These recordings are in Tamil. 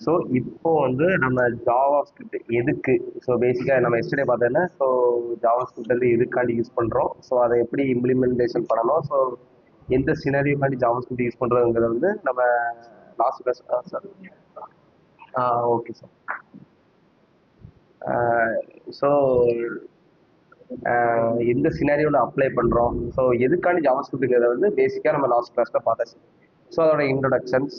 ஸோ இப்போ வந்து நம்ம ஜாவா ஸ்கிரிப்ட் எதுக்கு, ஸோ பேசிக்காக நம்ம எஸ்டர்டே பார்த்தோன்னா, ஸோ ஜாவா ஸ்கிரிப்ட் வந்து எதுக்காண்டி யூஸ் பண்ணுறோம், ஸோ அதை எப்படி இம்ப்ளிமெண்டேஷன் பண்ணணும், ஸோ எந்த சினாரியோக்காண்டி ஜாவா ஸ்கிரிப்ட் யூஸ் பண்ணுறதுங்கிறது வந்து நம்ம last class. Sir okay sir. So எந்த சினாரியோவில் அப்ளை பண்ணுறோம், ஸோ எதுக்காண்டி ஜாவா ஸ்கிரிப்ட்டுங்கிறத வந்து பேசிக்காக நம்ம லாஸ்ட் கிளாஸில் பார்த்தாச்சு. ஸோ அதோட இன்ட்ரொடக்ஷன்ஸ்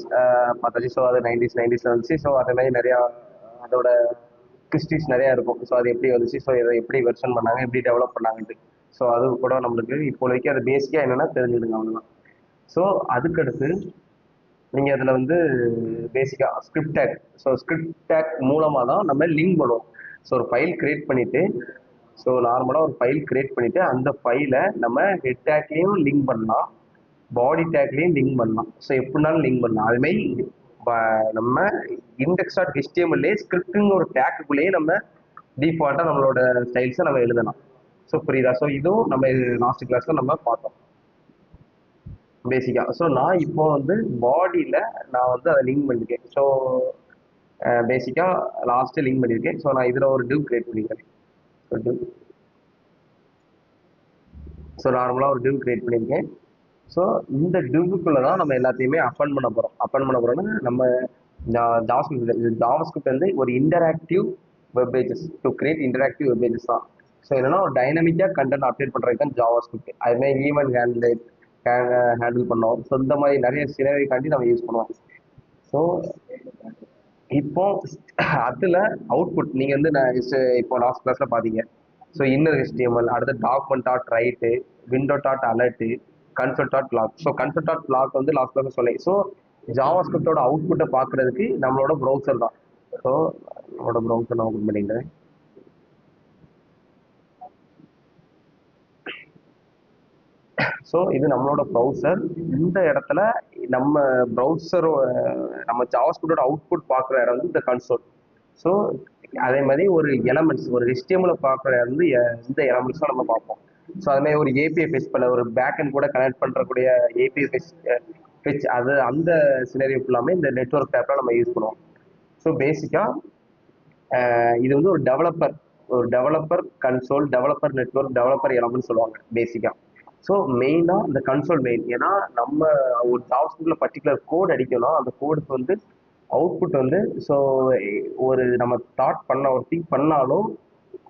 பார்த்தாச்சு. ஸோ அது நைன்டிஸ் வந்துச்சு. ஸோ அதே மாதிரி நிறையா அதோட ஹிஸ்ட்ரிஸ் நிறையா இருக்கும். ஸோ அது எப்படி வந்துச்சு, ஸோ இதை எப்படி வெர்ஷன் பண்ணாங்க, எப்படி டெவலப் பண்ணாங்கன்ட்டு. ஸோ அது கூட நம்மளுக்கு இப்போதைக்கு அது பேசிக்காக என்னென்னா தெரிஞ்சுடுங்க அவ்வளோதான். ஸோ அதுக்கடுத்து நீங்கள் அதில் வந்து பேசிக்காக script take, so script take மூலமாக தான் நம்ம லிங்க் பண்ணுவோம். ஸோ ஒரு ஃபைல் கிரியேட் பண்ணிவிட்டு, ஸோ நார்மலாக ஒரு ஃபைல் கிரியேட் பண்ணிவிட்டு அந்த ஃபைலை நம்ம ஹெட் டேக்லேயும் லிங்க் பண்ணலாம், பாடி டேக்லேயும் லிங்க் பண்ணலாம். ஸோ எப்படினாலும் லிங்க் பண்ணலாம். அதுமாதிரி நம்ம இண்டெக்ஸ் டாட் ஹெச்டிஎம்எல்லே ஸ்கிரிப்டுங்கிற ஒரு டேக்குள்ளேயே நம்ம டிஃபால்ட்டாக நம்மளோட ஸ்டைல்ஸை நம்ம எழுதலாம். ஸோ புரியுதா? ஸோ இதுவும் நம்ம லாஸ்ட் கிளாஸில் நம்ம பார்த்தோம் பேசிக்காக. ஸோ நான் இப்போ வந்து பாடியில் நான் வந்து அதை லிங்க் பண்ணியிருக்கேன். ஸோ பேசிக்காக லாஸ்ட்டு லிங்க் பண்ணியிருக்கேன். ஸோ நான் இதில் ஒரு டிவ் கிரியேட் பண்ணியிருக்கேன். ஸோ டிவ், ஸோ நார்மலாக ஒரு டிவ் கிரியேட் பண்ணியிருக்கேன். ஸோ இந்த டிவ்வுக்குள்ளே தான் நம்ம எல்லாத்தையுமே அப்பன் பண்ண போகிறோம். அப்பன் பண்ண போகிறோம்னா நம்ம ஜாவாஸ்கிரிப்ட் வந்து ஒரு interactive web pages, to create interactive web pages தான். ஸோ என்னன்னா ஒரு டைனமிக்காக கண்டென்ட் அப்டேட் பண்ணுறது தான் ஜாவாஸ்கிரிப்ட். அதுமாதிரி ஈவெண்ட் ஹேண்டில் பண்ணோம். ஸோ இந்த மாதிரி நிறைய சிலவைக்காண்டி நம்ம யூஸ் பண்ணுவோம். ஸோ இப்போ அதில் அவுட்புட் நீங்கள் வந்து நான் இப்போ லாஸ்ட் கிளாஸில் பார்த்தீங்க. ஸோ இன்னர் HTML, அடுத்து document dot right, window dot alert, console dot log. So console dot log வந்து லாஸ்ட் கிளாஸ் சொன்னேன். ஸோ ஜாவா ஸ்கிரிப்டோட அவுட்புட்டை பார்க்குறதுக்கு நம்மளோட ப்ரௌசர் தான். ஸோ நம்மளோட ப்ரௌசர் நான் ஓப்பன் பண்ணிக்கிறேன். ஸோ இது நம்மளோட ப்ரௌசர். இந்த இடத்துல நம்ம ப்ரௌசர், நம்ம ஜாவாஸ்கிரிப்டோட அவுட்புட் பார்க்குற இடம் வந்து இந்த கன்சோல். ஸோ அதே மாதிரி ஒரு எலமெண்ட்ஸ், ஒரு HTML பார்க்குற வந்து இந்த எலமெண்ட்ஸும் நம்ம பார்ப்போம். ஸோ அதுமாதிரி ஒரு ஏபிஐ ஃபெச் பண்ண, ஒரு பேக் அண்ட் கூட கனெக்ட் பண்ணுறக்கூடிய ஏபிஐ ஃபெச் அது அந்த சினரியோ ஃபுல்லாமே இந்த நெட்ஒர்க் டேப்பில் நம்ம யூஸ் பண்ணுவோம். ஸோ பேசிக்காக இது வந்து ஒரு developer console, developer network, developer element சொல்லுவாங்க பேசிக்காக. ஸோ மெயினாக இந்த கன்சோல் மெயின். ஏன்னா நம்ம ஒரு ஜாவாஸ்கிரிப்ட்ல பர்டிகுலர் கோட் அடிக்கணும், அந்த கோடுக்கு வந்து அவுட்புட் வந்து, ஸோ ஒரு நம்ம தாட் பண்ண ஒரு திங்க் பண்ணாலும்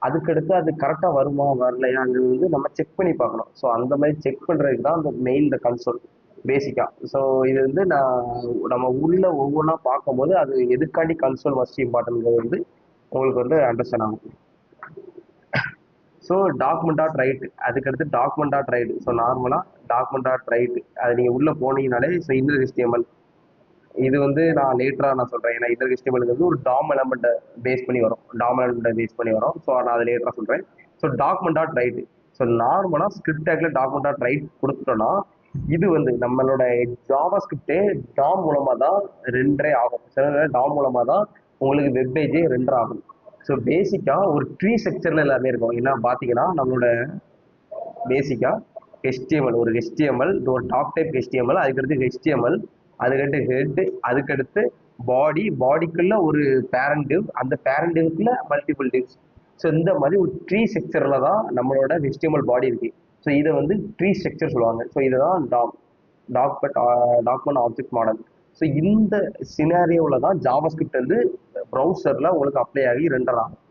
அதுக்கடுத்து அது கரெக்டாக வருமா வரலையாங்கிறது வந்து நம்ம செக் பண்ணி பார்க்கணும். ஸோ அந்த மாதிரி செக் பண்ணுறதுக்கு தான் அந்த மெயின் இந்த கன்சோல் பேசிக்காக. ஸோ இது வந்து நம்ம உள்ள ஒவ்வொன்றா பார்க்கும்போது அது எதுக்காண்டி கன்சோல் மஸ்ட் இம்பார்ட்டன்ட்ங்கிறது வந்து உங்களுக்கு வந்து அண்டர்ஸ்டாண்ட் ஆகும். ஸோ டாக்குமெண்ட் டாட் ரைட், அதுக்கடுத்து டாக்குமெண்ட் டாட் ரைட். ஸோ நார்மலாக டாக்குமெண்ட் டாட் ரைட் அது நீங்கள் உள்ளே போனீங்கனாலே, ஸோ இன்னர் HTML இது வந்து நான் லேட்டராக நான் சொல்கிறேன். ஏன்னா இன்னர் HTML வந்து ஒரு டாம் எலமெண்ட்டை பேஸ் பண்ணி வரும், டாம் எலமெண்ட்டை பேஸ் பண்ணி வரும். ஸோ நான் அதை லேட்டராக சொல்கிறேன். So document dot write, so நார்மலாக ஸ்கிரிப்ட் டேக்கில் டாக்குமெண்ட் டாட் ரைட் கொடுத்துட்டோன்னா இது வந்து நம்மளோட ஜாவா ஸ்கிரிப்டே டாம் மூலமாக தான் ரெண்டரே ஆகும். சில டாம் மூலமாக தான் உங்களுக்கு வெப் பேஜே ரெண்டர் ஆகும். ஸோ பேசிக்காக ஒரு ட்ரீ ஸ்ட்ரக்சரில் எல்லாமே இருக்கும். என்ன பார்த்தீங்கன்னா நம்மளோட பேசிக்காக HTML, ஒரு HTML, ஒரு டாப் டைப் HTML, அதுக்கடுத்து HTML, அதுக்கடுத்து ஹெட், அதுக்கடுத்து பாடி, பாடிக்குள்ள ஒரு பேரண்ட் டிவ், அந்த பேரண்ட் டிவ்க்குள்ள மல்டிபிள் டிவ்ஸ். ஸோ இந்த மாதிரி ஒரு ட்ரீ ஸ்ட்ரக்சரில் தான் நம்மளோட HTML பாடி இருக்கு. ஸோ இதை வந்து ட்ரீ ஸ்ட்ரக்சர் சொல்லுவாங்க. ஸோ இதுதான் டாக்குமெண்ட் ஆப்ஜெக்ட் மாடல். ஸோ இந்த சினாரியோவில் தான் ஜாவாஸ்கிரிப்ட் வந்து ப்ரௌசரில் உங்களுக்கு அப்ளை ஆகி ரெண்டர் ஆகும்.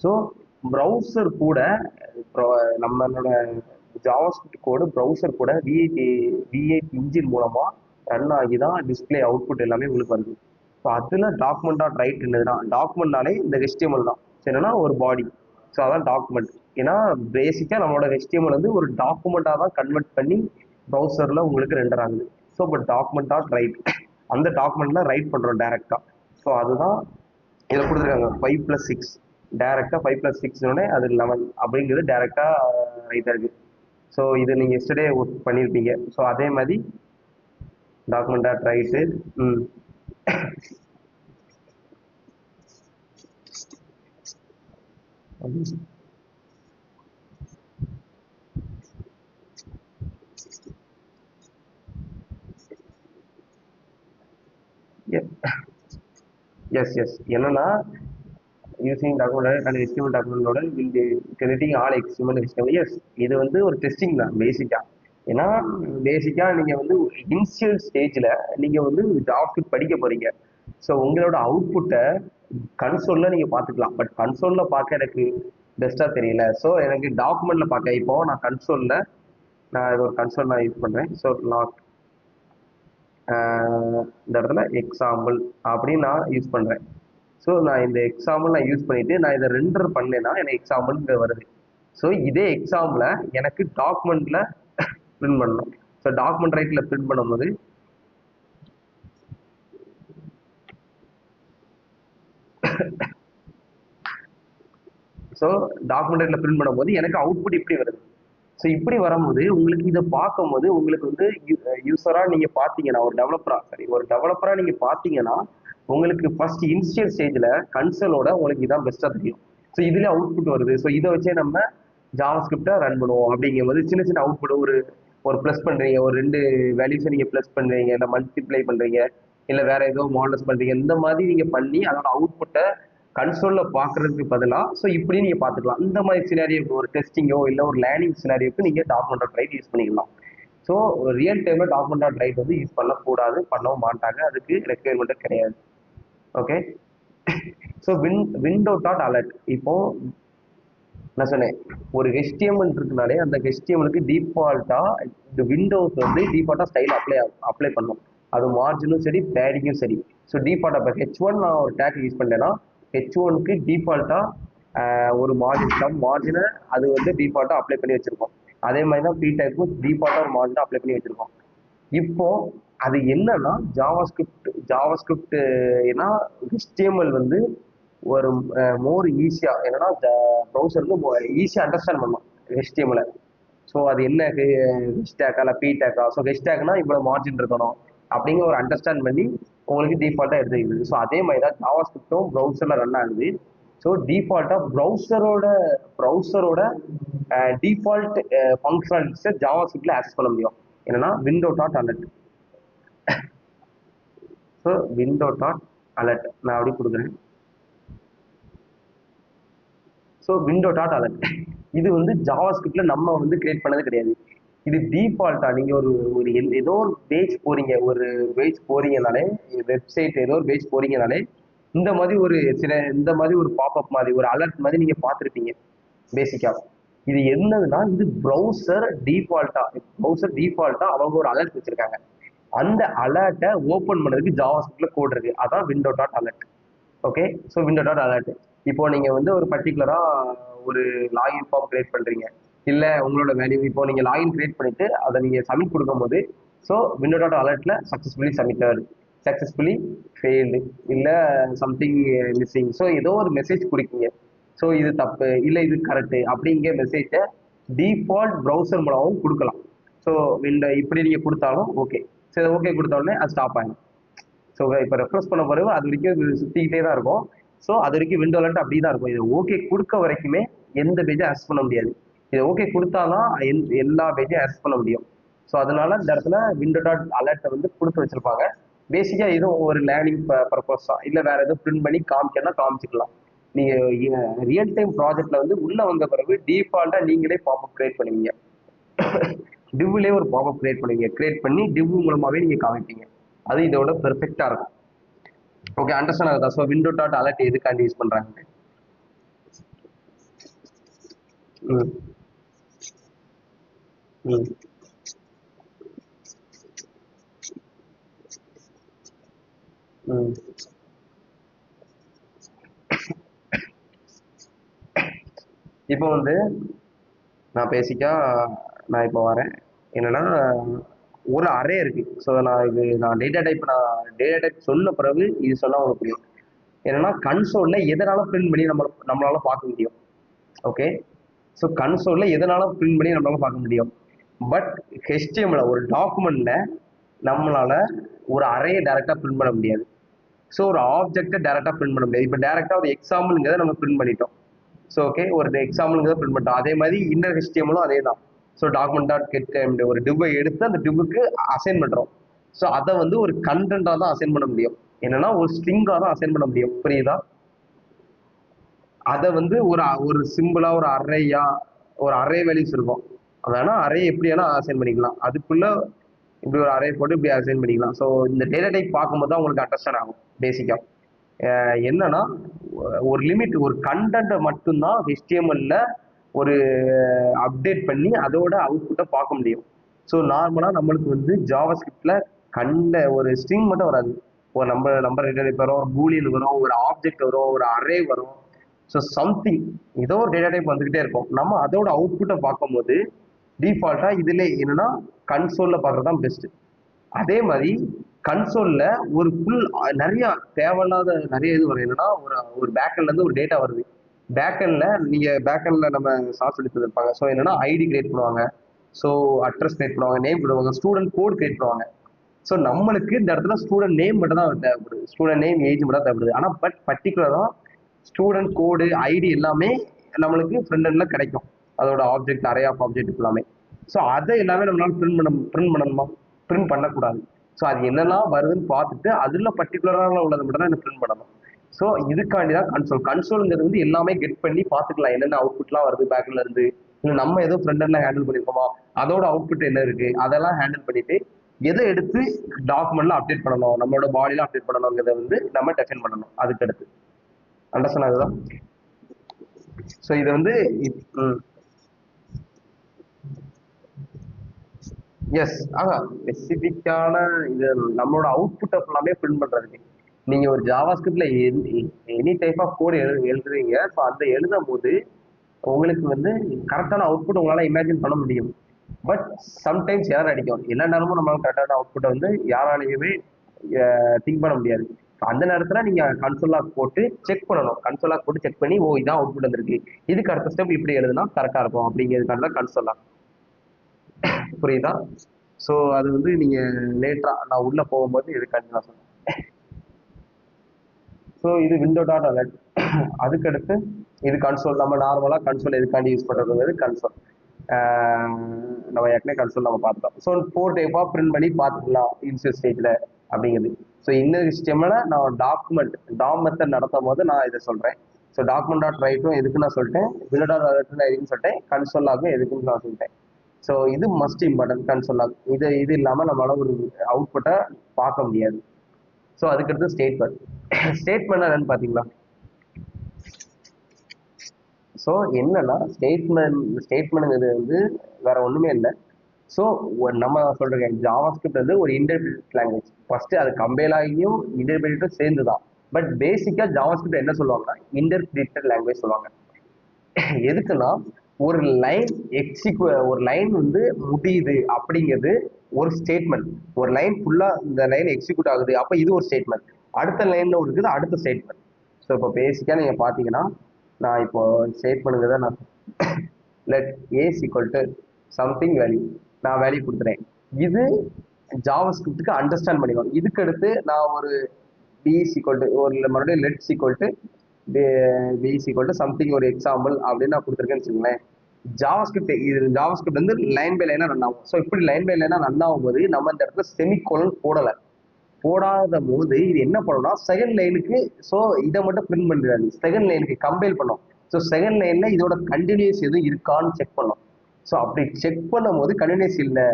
ஸோ ப்ரௌசர் கூட நம்மளோட ஜாவாஸ்கிரிப்ட் கோடு ப்ரௌசர் கூட V8 இன்ஜின் மூலமாக ரன் ஆகி தான் டிஸ்பிளே அவுட்புட் எல்லாமே உங்களுக்கு வருது. ஸோ அதில் டாக்குமெண்ட் டாட் ரைட் என்னதுன்னா, டாக்குமெண்ட்னாலே இந்த HTML தான். என்னன்னா ஒரு பாடி. ஸோ அதான் டாக்குமெண்ட். ஏன்னா பேசிக்காக நம்மளோட HTML வந்து ஒரு டாக்குமெண்ட்டாக தான் கன்வெர்ட் பண்ணி ப்ரௌசரில் உங்களுக்கு ரெண்டர் ஆகுது. ஸோ இப்போ டாக்குமெண்ட் டாட் ரைட், அந்த டாக்குமெண்ட்டில் ரைட் பண்ணுறோம் டேரெக்டாக. ஸோ அதுதான் இதில் கொடுத்துருக்காங்க 5+6, டேரெக்டாக 5+6 அது 11 அப்படிங்கிறது டேரெக்டாக ரைட்டாக இருக்குது. ஸோ இது நீங்கள் எஸ்டர்டே ஒர்க் பண்ணியிருப்பீங்க. ஸோ அதே மாதிரி டாக்குமெண்ட் டாட் ரைட்டு. ம் எஸ் எஸ் என்னன்னா யூசிங் டாக்குமெண்ட் அண்ட் HTML டாக்குமெண்டோட will crediting all XML HTML. Yes இது வந்து ஒரு டெஸ்டிங் தான் பேசிக்கா. ஏன்னா பேசிக்கா நீங்க வந்து இனிஷியல் ஸ்டேஜ்ல நீங்க வந்து ஜாவாஸ்கிரிப்ட் படிக்க போறீங்க. ஸோ உங்களோட அவுட்புட்டை கன்சோல்ல நீங்க பார்த்துக்கலாம். பட் கன்சோல்ல பார்க்க எனக்கு பெஸ்டா தெரியல. ஸோ எனக்கு டாக்குமெண்ட்ல பார்க்க இப்போ நான் கன்சோல்ல நான் இது ஒரு கன்சோல் நான் யூஸ் பண்றேன். ஸோ நான் இந்த இடத்துல எக்ஸாம்பிள் அப்படின்னு நான் யூஸ் பண்றேன். ஸோ நான் இந்த எக்ஸாம்பிள் நான் யூஸ் பண்ணிட்டு நான் இதை ரெண்டர் பண்ணேன்னா எனக்கு எக்ஸாம்பிள் வருது. ஸோ இதே எக்ஸாம்பிளை எனக்கு டாக்குமெண்ட்ல பிரிண்ட் பண்ணணும். ஸோ டாக்குமெண்ட் ரைட்ல பிரிண்ட் பண்ணும்போது ஸோ டாக்குமெண்ட் ரைட்ல பிரிண்ட் பண்ணும்போது எனக்கு அவுட்புட் இப்படி வருது. ஸோ இப்படி வரும்போது உங்களுக்கு இதை பார்க்கும்போது உங்களுக்கு வந்து யூஸரா நீங்க பார்த்தீங்கன்னா ஒரு டெவலப்பரா நீங்க பார்த்தீங்கன்னா உங்களுக்கு ஃபர்ஸ்ட் இனிஷியல் ஸ்டேஜ்ல கன்சோலோட உங்களுக்கு இதான் பெஸ்டா தெரியும். ஸோ இதுல அவுட்புட் வருது. ஸோ இதை வச்சே நம்ம ஜாவா ஸ்கிரிப்டை ரன் பண்ணுவோம். அப்படிங்கும்போது சின்ன சின்ன அவுட்புட் ஒரு ஒரு ப்ளஸ் பண்றீங்க, ஒரு ரெண்டு வேல்யூஸை நீங்க ப்ளஸ் பண்றீங்க, இல்லை மல்டிப்ளை பண்றீங்க, இல்லை வேற ஏதோ மாடல்ஸ் பண்றீங்க, இந்த மாதிரி நீங்க பண்ணி அதோட அவுட்புட்டை கன்சோல்ல பாக்குறதுக்கு பதிலா ஸோ இப்படி நீங்க பாத்துக்கலாம். இந்த மாதிரி சினாரியோக்கு ஒரு டெஸ்டிங்கோ இல்லை ஒரு லேர்னிங் சினாரியோக்கு நீங்க டாக்குமெண்ட் டாட் ரைட் யூஸ் பண்ணிக்கலாம். ஸோ ரியல் டைம்ல டாக்குமெண்ட் டாட் ரைட் வந்து யூஸ் பண்ணக்கூடாது, பண்ணவும் மாட்டாங்க, அதுக்கு ரெக்குயர்மெண்ட்டும் கிடையாது. Okay. So window dot alert இப்போ நான் சொன்னேன் ஒரு HTML இருக்குனாலே அந்த HTMLக்கு டிஃபால்ட்டா இந்த விண்டோஸ் வந்து டிஃபால்ட்டா ஸ்டைல் அப்ளை பண்ணும். அது மார்ஜினும் சரி பேடிங்கும் சரி. ஸோ டிஃபால்ட்டா இப்போ H1 நான் ஒரு டேக் யூஸ் பண்ணேன்னா H1க்கு டிஃபால்ட்டா ஒரு மார்ஜினை அது வந்து டிஃபால்ட்டா அப்ளை பண்ணி வச்சிருக்கோம். அதே மாதிரி தான் பி டேக்கும் டிஃபால்ட்டா ஒரு மார்ஜினை அப்ளை பண்ணி வச்சிருக்கோம். இப்போ அது என்னன்னா ஜாவாஸ்கிரிப்ட் ஏன்னா HTML வந்து ஒரு மோர் ஈஸியா என்னன்னா ப்ரௌசர் வந்து ஈஸியா அண்டர்ஸ்டாண்ட் பண்ணும் HTML. ஸோ அது என்ன ஹெஷ்டேக்கா இல்லை பி டேக்கா. ஸோ ஹெஷ்டேக்னா இவ்வளோ மார்ஜின் இருக்கணும் அப்படிங்கிற ஒரு அண்டர்ஸ்டாண்ட் பண்ணி உங்களுக்கு டிஃபால்ட்டாக எடுத்துக்கிது. ஸோ அதே மாதிரி தான் ஜாவாஸ்கிரிப்டும் ப்ரௌசரில் ரன் ஆகுது. ஸோ டிஃபால்ட்டாக ப்ரௌசரோட டிஃபால்ட் ஃபங்க்ஷனாலிட்டிஸை ஜாவாஸ்கிரிப்டில் ஆக்சஸ் பண்ண முடியும். என்னன்னா window dot alert. So window dot alert நான் அப்படி கொடுக்குறேன். ஸோ விண்டோ டாட் அலர்ட் இது வந்து ஜாவாஸ்கிரிப்ட்ல நம்ம வந்து கிரியேட் பண்ணது கிடையாது. இது டிஃபால்ட்டா நீங்க ஒரு ஒரு ஏதோ ஒரு பேஜ் போறீங்கனாலே வெப்சைட் ஏதோ ஒரு பேஜ் போறீங்கனாலே இந்த மாதிரி ஒரு பாப்அப் மாதிரி ஒரு அலர்ட் மாதிரி நீங்க பார்த்துருப்பீங்க பேசிக்கா. இது என்னதுன்னா இது ப்ரௌசர் டிஃபால்ட்டா அவங்க ஒரு அலர்ட் வச்சிருக்காங்க. அந்த அலர்ட்டை ஓப்பன் பண்ணதுக்கு ஜாவாஸ்கிரிப்ட்ல கோட் இருக்கு. அதான் window dot alert. Okay. So window dot alert இப்போ நீங்க வந்து ஒரு பர்டிகுலரா ஒரு லாகின் ஃபார்ம் கிரியேட் பண்றீங்க, இல்ல உங்களோட வேல்யூ இப்போ நீங்க லாகின் கிரியேட் பண்ணிட்டு அதை நீங்க சப்மிட் கொடுக்கும்போது ஸோ விண்டோ டாட் அலர்ட்ல சக்சஸ்ஃபுல்லி சப்மிட்டட், சக்சஸ்ஃபுல்லி ஃபெயில்டு, இல்ல சம்திங் மிஸ்ஸிங். ஸோ ஏதோ ஒரு மெசேஜ் கொடுக்கீங்க. ஸோ இது தப்பு இல்லை இது கரெக்ட் அப்படிங்கிற மெசேஜை டிஃபால்ட் ப்ரௌசர் மூலமாகவும் கொடுக்கலாம். ஸோ இப்படி நீங்க கொடுத்தாலும் ஓகே. சரி ஓகே கொடுத்த உடனே அது ஸ்டாப் ஆகும். ஸோ இப்போ ரெஃப்ரெஷ் பண்ண பிறகு அது வரைக்கும் இது சுற்றிக்கிட்டே தான் இருக்கும். ஸோ அது வரைக்கும் விண்டோ அலர்ட் அப்படி தான் இருக்கும். இது ஓகே கொடுக்க வரைக்குமே எந்த பேஜும் ஆக்சஸ் பண்ண முடியாது. இது ஓகே கொடுத்தாதான் எல்லா பேஜும் ஆக்சஸ் பண்ண முடியும். ஸோ அதனால இந்த இடத்துல விண்டோ டாட் அலர்ட்டை வந்து கொடுத்து வச்சிருப்பாங்க. பேசிக்காக எதுவும் ஒரு லேர்னிங் பர்பஸா இல்லை வேற எதுவும் பிரிண்ட் பண்ணி காமிச்சிக்கலாம். நீங்க ரியல் டைம் ப்ராஜெக்ட்ல வந்து உள்ள வந்த பிறகு டிஃபால்ட்டா நீங்களே பாப்அப் கிரியேட் பண்ணுவீங்க. டிவ்லேயே ஒரு பாப்அப் கிரியேட் பண்ணுவீங்க. கிரியேட் பண்ணி டிவ் மூலமாவே நீங்க காமிப்பீங்க. அது இதோட பெர்ஃபெக்டா இருக்கும். ஓகே அண்டர்ஸ்டாண்ட் ஆகுதா? ஸோ விண்டோ டாட் அலர்ட் எதுக்காண்டி யூஸ் பண்றாங்க? ம் ம் ம் இப்போ வந்து நான் பேசிக்கா நான் இப்போ வரேன் என்னன்னா ஒரு அரே இருக்கு. ஸோ நான் டேட்டா டைப் சொன்ன பிறகு இது சொன்னா உங்களுக்கு புரியும். என்னன்னா கன்சோல்ல எதனால பிரிண்ட் பண்ணி நம்மளால பார்க்க முடியும். ஓகே. ஸோ கன்சோல்ல எதனால பிரிண்ட் பண்ணி நம்மளால பார்க்க முடியும். பட் HTML ஒரு டாக்குமெண்ட்ல நம்மளால ஒரு அறையை டைரக்டா பிரிண்ட் பண்ண முடியாது. ஸோ ஒரு ஆப்ஜெக்டை டைரக்டா பிரிண்ட் பண்ண முடியாது. இப்போ டைரக்டா ஒரு எக்ஸாம்பிள்ங்கிறத நம்ம பிரிண்ட் பண்ணிட்டோம். ஸோ ஓகே ஒரு எக்ஸாம்பிள்ங்கிறத பிரிண்ட் பண்ணிட்டோம். அதே மாதிரி இன்னர் HTML அதே தான். ஸோ டாக்குமெண்ட் டாட் கெட் ஒரு டிவ்வை எடுத்து அந்த டிவ்வுக்கு அசைன் பண்றோம். ஸோ அதை வந்து ஒரு கண்டென்ட்டா தான் அசைன் பண்ண முடியும். என்னன்னா ஒரு ஸ்ட்ரிங்கா தான் அசைன் பண்ண முடியும். புரியுதா? அதை வந்து ஒரு ஒரு சிம்பிளா ஒரு அரேயா ஒரு அரே வேல்யூஸ் இருக்கும். வேணா அரே எப்படி வேணா அசைன் பண்ணிக்கலாம். அதுக்குள்ள இப்படி ஒரு அரே போட்டு இப்படி அசைன் பண்ணிக்கலாம். ஸோ இந்த டேட்டா டைப் பார்க்கும்போது தான் உங்களுக்கு அண்டர்ஸ்டாண்ட் ஆகும் பேசிக்கா. என்னன்னா ஒரு லிமிட் ஒரு கண்டென்ட்டை மட்டும்தான் ஹெச்டிஎம்எல்ல ஒரு அப்டேட் பண்ணி அதோட அவுட்புட்டை பார்க்க முடியும். ஸோ நார்மலாக நம்மளுக்கு வந்து ஜாவா ஸ்கிரிப்ட்ல ஒரு ஸ்ட்ரிங் மட்டும் வராது. ஒரு நம்பர் ரிட்டர்ன் வரும், ஒரு பூலியன் வரும், ஒரு ஆப்ஜெக்ட் வரும், ஒரு அரே வரும். ஸோ சம்திங் ஏதோ ஒரு டேட்டா டைப் வந்துகிட்டே இருக்கும். நம்ம அதோட அவுட்புட்டை பார்க்கும்போது டிஃபால்ட்டா இதுல என்னன்னா கன்சோல்ல பார்க்கறது தான் பெஸ்ட். அதே மாதிரி கன்சோல்ல ஒரு ஃபுல் நிறைய தேவையில்லாத நிறைய இது வரும். என்னன்னா ஒரு ஒரு பேக்கெண்ட்ல இருந்து ஒரு டேட்டா வருது. பேக்கெண்ட்ல நீங்க பேக்கெண்ட்ல நம்ம சாஸ் எடுத்து இருப்பாங்க. ஸோ என்னன்னா ஐடி கிரியேட் பண்ணுவாங்க, ஸோ அட்ரஸ் கிரியேட் பண்ணுவாங்க, நேம் பண்ணுவாங்க, ஸ்டூடெண்ட் கோட் கிரியேட் பண்ணுவாங்க. ஸோ நம்மளுக்கு இந்த இடத்துல ஸ்டூடெண்ட் நேம் மட்டும் தான் தேவைப்படுது, ஸ்டூடெண்ட் நேம் ஏஜ் மட்டும் தான் தேவைப்படுது. ஆனால் பர்டிகுலரா ஸ்டூடெண்ட் கோடு ஐடி எல்லாமே நம்மளுக்கு ஃப்ரண்ட் எண்ட்ல கிடைக்கும். அதோட ஆப்ஜெக்ட் அரே ஆஃப் ஆப்ஜெக்ட் எல்லாமே. ஸோ அதை எல்லாமே நம்மளால பிரிண்ட் பண்ணணுமா? பிரிண்ட் பண்ணக்கூடாது. ஸோ அது என்னெல்லாம் வருதுன்னு பார்த்துட்டு அதில் பர்டிகுலராக உள்ளதை மட்டும் தான் எனக்கு பிரிண்ட் பண்ணணும். ஸோ இதுக்காண்டி தான் கன்சோல்ங்கிறது வந்து எல்லாமே கெட் பண்ணி பார்த்துக்கலாம் என்னென்ன அவுட்புட்லாம் வருது பேக்ல இருந்து. இல்லை நம்ம ஏதோ ஃப்ரண்ட் எண்ட்ல ஹேண்டில் பண்ணியிருக்கோமா, அதோட அவுட்புட் என்ன இருக்கு அதெல்லாம் ஹேண்டில் பண்ணிட்டு எதை எடுத்து டாக்குமெண்ட்ல அப்டேட் பண்ணணும், நம்மளோட பாடியில அப்டேட் பண்ணணுங்கிறத வந்து நம்ம டெஃபைன் பண்ணணும். அதுக்கு அடுத்து அண்டர்ஸ்டாண்ட் ஆகுதா? ஸோ இது வந்து எஸ் ஸ்பெசிஃபிக்கான இது நம்மளோட அவுட்புட்டை ஃபுல்லாமே பிரிண்ட் பண்றதுக்கு நீங்க ஒரு ஜாவா ஸ்கிரிப்ட்ல எனி டைப் ஆஃப் கோட் எழுதுறீங்க. ஸோ அந்த எழுதும் போது உங்களுக்கு வந்து கரெக்டான அவுட்புட் உங்களால இமேஜின் பண்ண முடியும். பட் சம்டைம்ஸ் எரர் அடிக்கும். எல்லா நேரமும் நம்மளால கரெக்டான அவுட்புட்டை வந்து யாராலையுமே திங்க் பண்ண முடியாது. அந்த நேரத்துல நீங்க கன்சோல் போட்டு செக் பண்ணணும். கன்சோல் போட்டு செக் பண்ணி ஓ இதான் அவுட்புட் வந்திருக்கு, இதுக்கு அடுத்த ஸ்டெப் இப்படி எழுதுனா கரெக்டா இருக்கும் அப்படிங்கிறதுக்கான கன்சோல். புரியுதா? ஸோ அது வந்து நீங்க லேட்டரா நான் உள்ள போகும்போது இதுக்காண்டி நான் சொன்னேன். ஸோ இது விண்டோ டாட் அலர்ட். அதுக்கடுத்து இது கன்சோல். நம்ம நார்மலாக கன்சோல் எதுக்காண்டி யூஸ் பண்ணுறது கன்சோல். நம்ம ஏற்கனவே கன்சோல் நம்ம பார்த்துட்டோம். ஸோ 4 டைப்பாக பிரிண்ட் பண்ணி பார்த்துக்கலாம் இனிஷியல் ஸ்டேஜில் அப்படிங்கிறது. ஸோ இன்னொரு விஷயம்ல நான் டாம் மெத்தட் நடத்தும் போது நான் இதை சொல்கிறேன். ஸோ டாக்குமெண்ட் டாட் ரைட்டும் எதுக்கு நான் சொல்லிட்டேன், விண்டோ டாட் அலர்ட்டும் எதுக்குன்னு சொல்லிட்டேன், கன்சோல் ஆகும் எதுக்குன்னு நான் சொல்லிட்டேன். ஸோ இது மஸ்ட் இம்பார்ட்டன்ட் கன்சோல் ஆகும். இது இல்லாமல் நம்மளால ஒரு அவுட்புட்டை பார்க்க முடியாது. ஸோ அதுக்கடுத்து ஸ்டேட்மெண்ட். ஸ்டேட்மெண்ட் என்னன்னு பார்த்தீங்களா? ஸோ என்னன்னா ஸ்டேட்மெண்ட்ங்கிறது வந்து வேற ஒண்ணுமே இல்லை. ஸோ நம்ம சொல்றேன் ஜாவா ஸ்கிரிப்ட் வந்து ஒரு இன்டர்பிரேட் லாங்குவேஜ். ஃபர்ஸ்ட் அது கம்பைல் ஆகியும் இன்டர்பிரேட்டும் சேர்ந்து தான். பட் பேசிக்கா ஜாவா ஸ்கிரிப்ட் என்ன சொல்லுவாங்கன்னா இன்டர்பிரேட்டட் லாங்குவேஜ் சொல்லுவாங்க. எதுக்குன்னா ஒரு ஒரு லைன் வந்து முடியுது அப்படிங்கிறது ஒரு ஸ்டேட்மெண்ட். ஒரு லைன் ஃபுல்லா இந்த லைன் எக்ஸிக்யூட் ஆகுது, அப்ப இது ஒரு ஸ்டேட்மெண்ட். அடுத்த லைன்ல இருக்குது அடுத்த ஸ்டேட்மெண்ட். ஸோ இப்போ பேசிக்கா நீங்க பாத்தீங்கன்னா நான் இப்போ ஸ்டேட்மெண்ட்ங்கிறத நான் let ace equal to something value நான் வேல்யூ கொடுத்துறேன். இது ஜாவா ஸ்கிரிப்டுக்கு அண்டர்ஸ்டாண்ட் பண்ணிக்கணும். இதுக்கு அடுத்து நான் ஒரு பி ஈக்குவல் டு ஒரு மறுபடியும் let equal to B equal to something ஒரு எக்ஸாம்பிள் அப்படின்னு நான் கொடுத்துருக்கேன்னு வச்சுக்கோங்களேன். ஜாவா ஸ்கிரிப்ட் வந்து லைன் பை லைனா ரன் ஆகும். ஸோ இப்படி லைன் பை லைனா ரன் ஆகும் போது நம்ம இந்த இடத்துல செமிகோலன் போடாத போது இது என்ன பண்ணணும்னா செகண்ட் லைனுக்கு ஸோ இதை மட்டும் பிரிண்ட் பண்ணிடாது, செகண்ட் லைனுக்கு கம்பைல் பண்ணும். ஸோ செகண்ட் லைன்ல இதோட கண்டினியூஸ் எதுவும் இருக்கான்னு செக் பண்ணும். ஸோ அப்படி செக் பண்ணும் போது கண்டினியூஸ் இல்லை,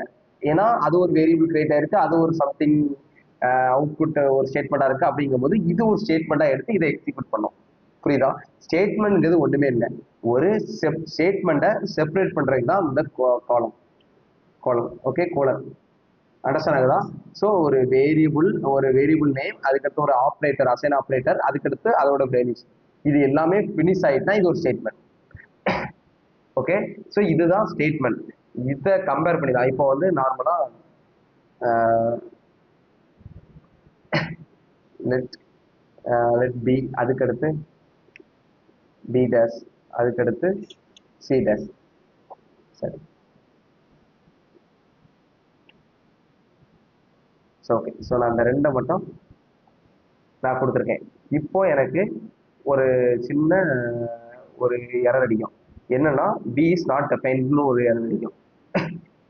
ஏன்னா அது ஒரு வேரியபிள் கிரியேட் ஆயிருக்கு, அது ஒரு சம்திங் அவுட்புட் ஒரு ஸ்டேட்மெண்டா இருக்கு. அப்படிங்கும் போது இது ஒரு ஸ்டேட்மெண்டா எடுத்து இதை எக்ஸிக்யூட் பண்ணும். புரியுதா? ஸ்டேட்மெண்ட்ங்கிறது ஒண்ணுமே இல்லை, ஒரு ஸ்டேட்மெண்ட்டை செப்பரேட் பண்றதுக்கு தான் இந்த கோலம். Okay, colon. அண்டர்ஸ்டாண்ட் ஆகுதா? ஸோ ஒரு வேரியபிள் நேம், அதுக்கடுத்து ஒரு ஆப்ரேட்டர் அசைன் ஆப்ரேட்டர், அதுக்கடுத்து அதோட வேல்யூஸ், இது எல்லாமே ஃபினிஷ் ஆயிட்டுனா இது ஒரு ஸ்டேட்மெண்ட். ஓகே, ஸோ இதுதான் ஸ்டேட்மெண்ட். இதை கம்பேர் பண்ணி தான் இப்போ வந்து நார்மலா லெட் பி, அதுக்கடுத்து பி டேஷ், அதுக்கடுத்து சி டேஷ். சரி, ஸோ ஓகே. ஸோ நான் அந்த ரெண்டை மட்டும் நான் கொடுத்துருக்கேன். இப்போ எனக்கு ஒரு சின்ன ஒரு எரர் அடிக்கும். என்னன்னா பி இஸ் நாட் டெஃபைன்ட்னு ஒரு எரர் அடிக்கும்.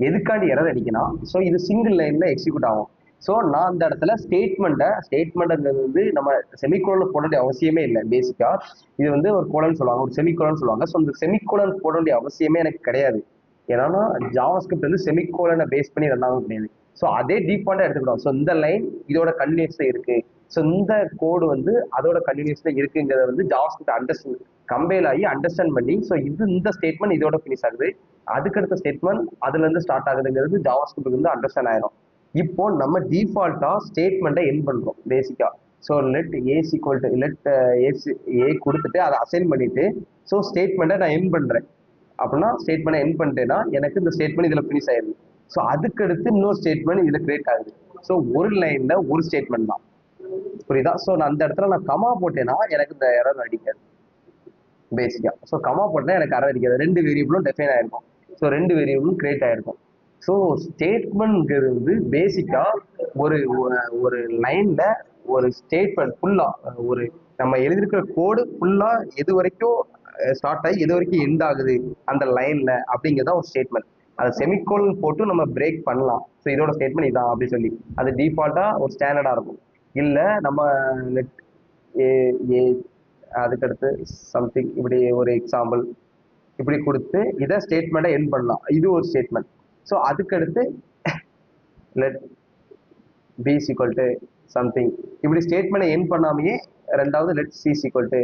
எதுக்காண்டி எரர் அடிக்கணும்? ஸோ இது சிங்கிள் லைன்ல எக்ஸிக்யூட் ஆகும். ஸோ நான் அந்த இடத்துல ஸ்டேட்மெண்ட்ங்கிறது வந்து நம்ம செமிகோலன் போட வேண்டிய அவசியமே இல்லை பேசிக்கா. இது வந்து ஒரு கோலன் சொல்லுவாங்க, ஒரு செமிகோலன் சொல்லுவாங்க. ஸோ இந்த செமிகோலன் போட வேண்டிய அவசியமே எனக்கு கிடையாது. ஏன்னா ஜாவாஸ்கிரிப்ட் வந்து செமிகோலனை பேஸ் பண்ணி ரன் ஆகும் கிடையாது. ஸோ அதே டிஃபால்ட்டா எடுத்துக்கிட்டோம். ஸோ இந்த லைன் இதோட கன்டினியூஸ்ல இருக்கு, ஸோ இந்த கோடு வந்து அதோட கன்டினியூஸ்ல இருக்குங்கிறத வந்து ஜாவாஸ்கிரிப்ட் கம்பைல் ஆகி அண்டர்ஸ்டாண்ட் பண்ணி, ஸோ இந்த ஸ்டேட்மெண்ட் இதோட ஃபினிஷ் ஆகுது, அதுக்கடுத்த ஸ்டேட்மெண்ட் அதுல இருந்து ஸ்டார்ட் ஆகுதுங்கிறது ஜாவாஸ்கிரிப்ட் வந்து அண்டர்ஸ்டாண்ட் ஆயிரும். இப்போ நம்ம டிஃபால்ட்டா ஸ்டேட்மெண்ட்டை என் பண்றோம் பேசிக்கா. ஸோ லெட் ஏ கொடுத்துட்டு அதை அசைன் பண்ணிட்டு, ஸோ ஸ்டேட்மெண்ட்டை நான் என் பண்றேன். அப்படின்னா ஸ்டேட்மெண்ட் என் பண்ணிட்டேன்னா எனக்கு இந்த ஸ்டேட்மெண்ட் இதுல ஃபினிஷ் ஆயிருது. ஸோ அதுக்கடுத்து இன்னொரு ஸ்டேட்மெண்ட் இதுல கிரியேட் ஆகுது. ஸோ ஒரு லைன்ல ஒரு ஸ்டேட்மெண்ட் தான், புரியுதா? ஸோ நான் அந்த இடத்துல நான் கமா போட்டேன்னா எனக்கு இந்த எரர் அடிக்காது பேசிக்கா. ஸோ கமா போட்டேன்னா எனக்கு எரர் அடிக்காது, ரெண்டு வேரியபிளும் டெஃபைன் ஆயிருக்கும். ஸோ ரெண்டு வேரியபிளும் கிரியேட் ஆயிருக்கும். ஸோ ஸ்டேட்மெண்ட்ங்கிறது வந்து பேசிக்கா ஒரு ஒரு லைன்ல ஒரு ஸ்டேட்மெண்ட் ஃபுல்லா, ஒரு நம்ம எழுதியிருக்கிற கோடு ஃபுல்லா எது வரைக்கும் ஸ்டார்ட் ஆகி எது வரைக்கும் எண்ட் ஆகுது அந்த லைன்ல அப்படிங்கிறதா ஒரு ஸ்டேட்மெண்ட். அதை செமிகோலன் போட்டு நம்ம பிரேக் பண்ணலாம். ஸோ இதோட ஸ்டேட்மெண்ட் இதான் அப்படி சொல்லி அது டிஃபால்ட்டா ஒரு ஸ்டாண்டர்டா இருக்கும். இல்ல நம்ம லெட் ஏ ஏ அதுக்கடுத்து சம்திங் இப்படி ஒரு எக்ஸாம்பிள் இப்படி கொடுத்து இதை ஸ்டேட்மெண்ட்டை என் பண்ணலாம், இது ஒரு ஸ்டேட்மெண்ட். ஸோ அதுக்கடுத்து let B equal to something இப்படி ஸ்டேட்மெண்ட்டை என் பண்ணாமையே ரெண்டாவது let C equal to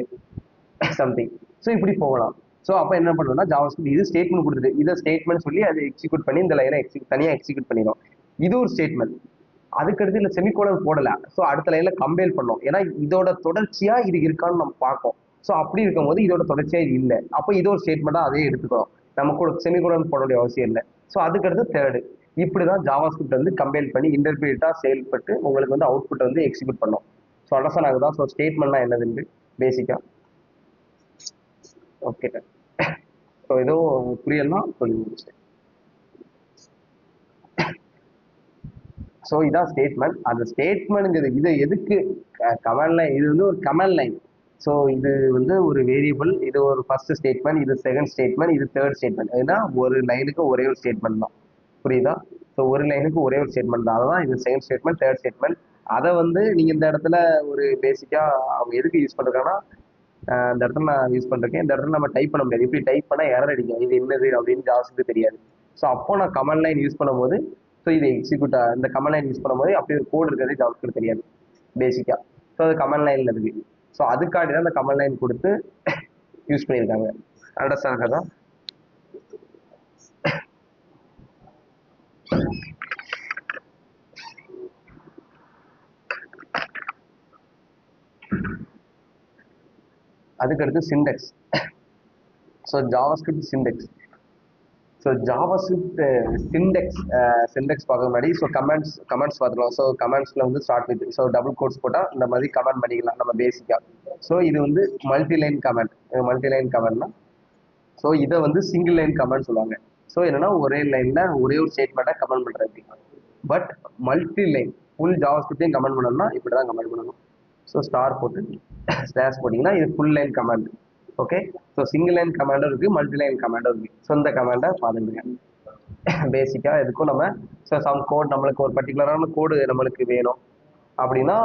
something. So இப்படி போகலாம். ஸோ அப்போ என்ன பண்ணணும்னா ஜாவாஸ்கிரிப்ட் இது ஸ்டேட்மெண்ட் கொடுத்துட்டு இதை ஸ்டேட்மெண்ட் சொல்லி அதை எக்ஸிக்யூட் பண்ணி இந்த லைனை தனியாக எக்ஸிக்யூட் பண்ணிடும். இது ஒரு ஸ்டேட்மெண்ட். அதுக்கடுத்து இல்லை செமிகோலன் போடல, ஸோ அடுத்த லைன்ல கம்பைல் பண்ணோம். ஏன்னா இதோட தொடர்ச்சியா இது இருக்கான்னு நம்ம பார்ப்போம். ஸோ அப்படி இருக்கும் போது இதோட தொடர்ச்சியா இது இல்லை, அப்போ இது ஒரு ஸ்டேட்மெண்ட்டா அதே எடுத்துக்கிறோம், நம்ம கூட செமிகோலன் போட வேண்டிய அவசியம் இல்லை. ஸோ அதுக்கடுத்து தேர்டு. இப்படிதான் ஜாவாஸ்கிரிப்ட் வந்து கம்பைல் பண்ணி இன்டர்பிரேட்டா செயல்பட்டு உங்களுக்கு வந்து அவுட்புட் வந்து எக்ஸிக்யூட் பண்ணோம். ஸோ அண்டர்ஸ்டாண்ட் ஆகுதா? ஸோ ஸ்டேட்மெண்ட்னா என்னதுன்னு பேசிக்கா. ஓகே, ஸோ ஏதோ புரியலாம் சொல்லி முடிச்சிட்டேன். ஸோ இதான் ஸ்டேட்மெண்ட். அந்த ஸ்டேட்மெண்ட்ங்கிறது இது எதுக்கு கமாண்ட் லைன், இது வந்து ஒரு கமாண்ட் லைன். ஸோ இது வந்து ஒரு வேரியபிள், இது ஒரு ஃபர்ஸ்ட் ஸ்டேட்மெண்ட், இது செகண்ட் ஸ்டேட்மெண்ட், இது தேர்ட் ஸ்டேட்மெண்ட். ஏன்னா ஒரு லைனுக்கு ஒரே ஒரு ஸ்டேட்மெண்ட் தான், புரியுதா? ஸோ ஒரு லைனுக்கு ஒரே ஒரு ஸ்டேட்மெண்ட் தான், அதுதான் இது செகண்ட் ஸ்டேட்மெண்ட் தேர்ட் ஸ்டேட்மெண்ட். அதை வந்து நீங்க இந்த இடத்துல ஒரு பேசிக்கா அவங்க எதுக்கு யூஸ் பண்றாங்கன்னா, இந்த இடத்துல நான் யூஸ் பண்ணிருக்கேன், இந்த இடத்துல நம்ம டைப் பண்ண முடியாது, இப்படி டைப் பண்ணா எரர் அடிக்கும், இது என்னது அப்படின்னு ஜாவாஸ்கிரிப்ட் தெரியாது. ஸோ அப்போ நான் கமாண்ட் லைன் யூஸ் பண்ணும்போது, ஸோ இது எக்ஸிக்யூட் இந்த கமாண்ட் லைன் யூஸ் பண்ணும்போது அப்படி ஒரு கோட் இருக்கிறது ஜாவாஸ்கிரிப்ட் தெரியாது பேசிக்கா. ஸோ அது கமாண்ட் லைன்ல இருக்கு. ஸோ அதுக்காண்டி தான் அந்த கமாண்ட் லைன் கொடுத்து யூஸ் பண்ணியிருக்காங்க. அண்டர்ஸ்டாண்ட் ஆகுதா? அதுக்கடுத்து syntax. So JavaScript syntax. So JavaScript syntax பார்க்க முன்னாடி ஸோ கமெண்ட்ஸ் பார்த்துக்கலாம். ஸோ கமெண்ட்ஸ்ல வந்து start with, so double quotes போட்டால் இந்த மாதிரி கமெண்ட் பண்ணிக்கலாம் நம்ம பேசிக்கா. ஸோ இது வந்து மல்டிலைன் கமெண்ட்னா ஸோ இதை வந்து சிங்கிள் லைன் கமெண்ட் சொல்லுவாங்க. ஸோ என்னன்னா ஒரே லைன்ல ஒரே ஒரு ஸ்டேட்மெண்ட்டை கமெண்ட் பண்றது. பட் மல்டி லைன் ஃபுல் ஜாவாஸ்கிரிப்டையும் கமெண்ட் பண்ணணும்னா இப்படி தான் கமெண்ட் பண்ணணும். ஸோ ஸ்டார் போட்டு ஸ்லாஷ் போட்டிங்கன்னா இது full line comment. Okay, so single line கமாண்டும் இருக்கு, மல்டி லைன் கமாண்டும் இருக்கு. ஸோ இந்த கமாண்டை பார்த்துருங்க. பேசிக்கா எதுக்கும் நம்ம ஸோ சம் கோட் நம்மளுக்கு ஒரு பர்டிகுலரான கோடு நம்மளுக்கு வேணும் அப்படின்னா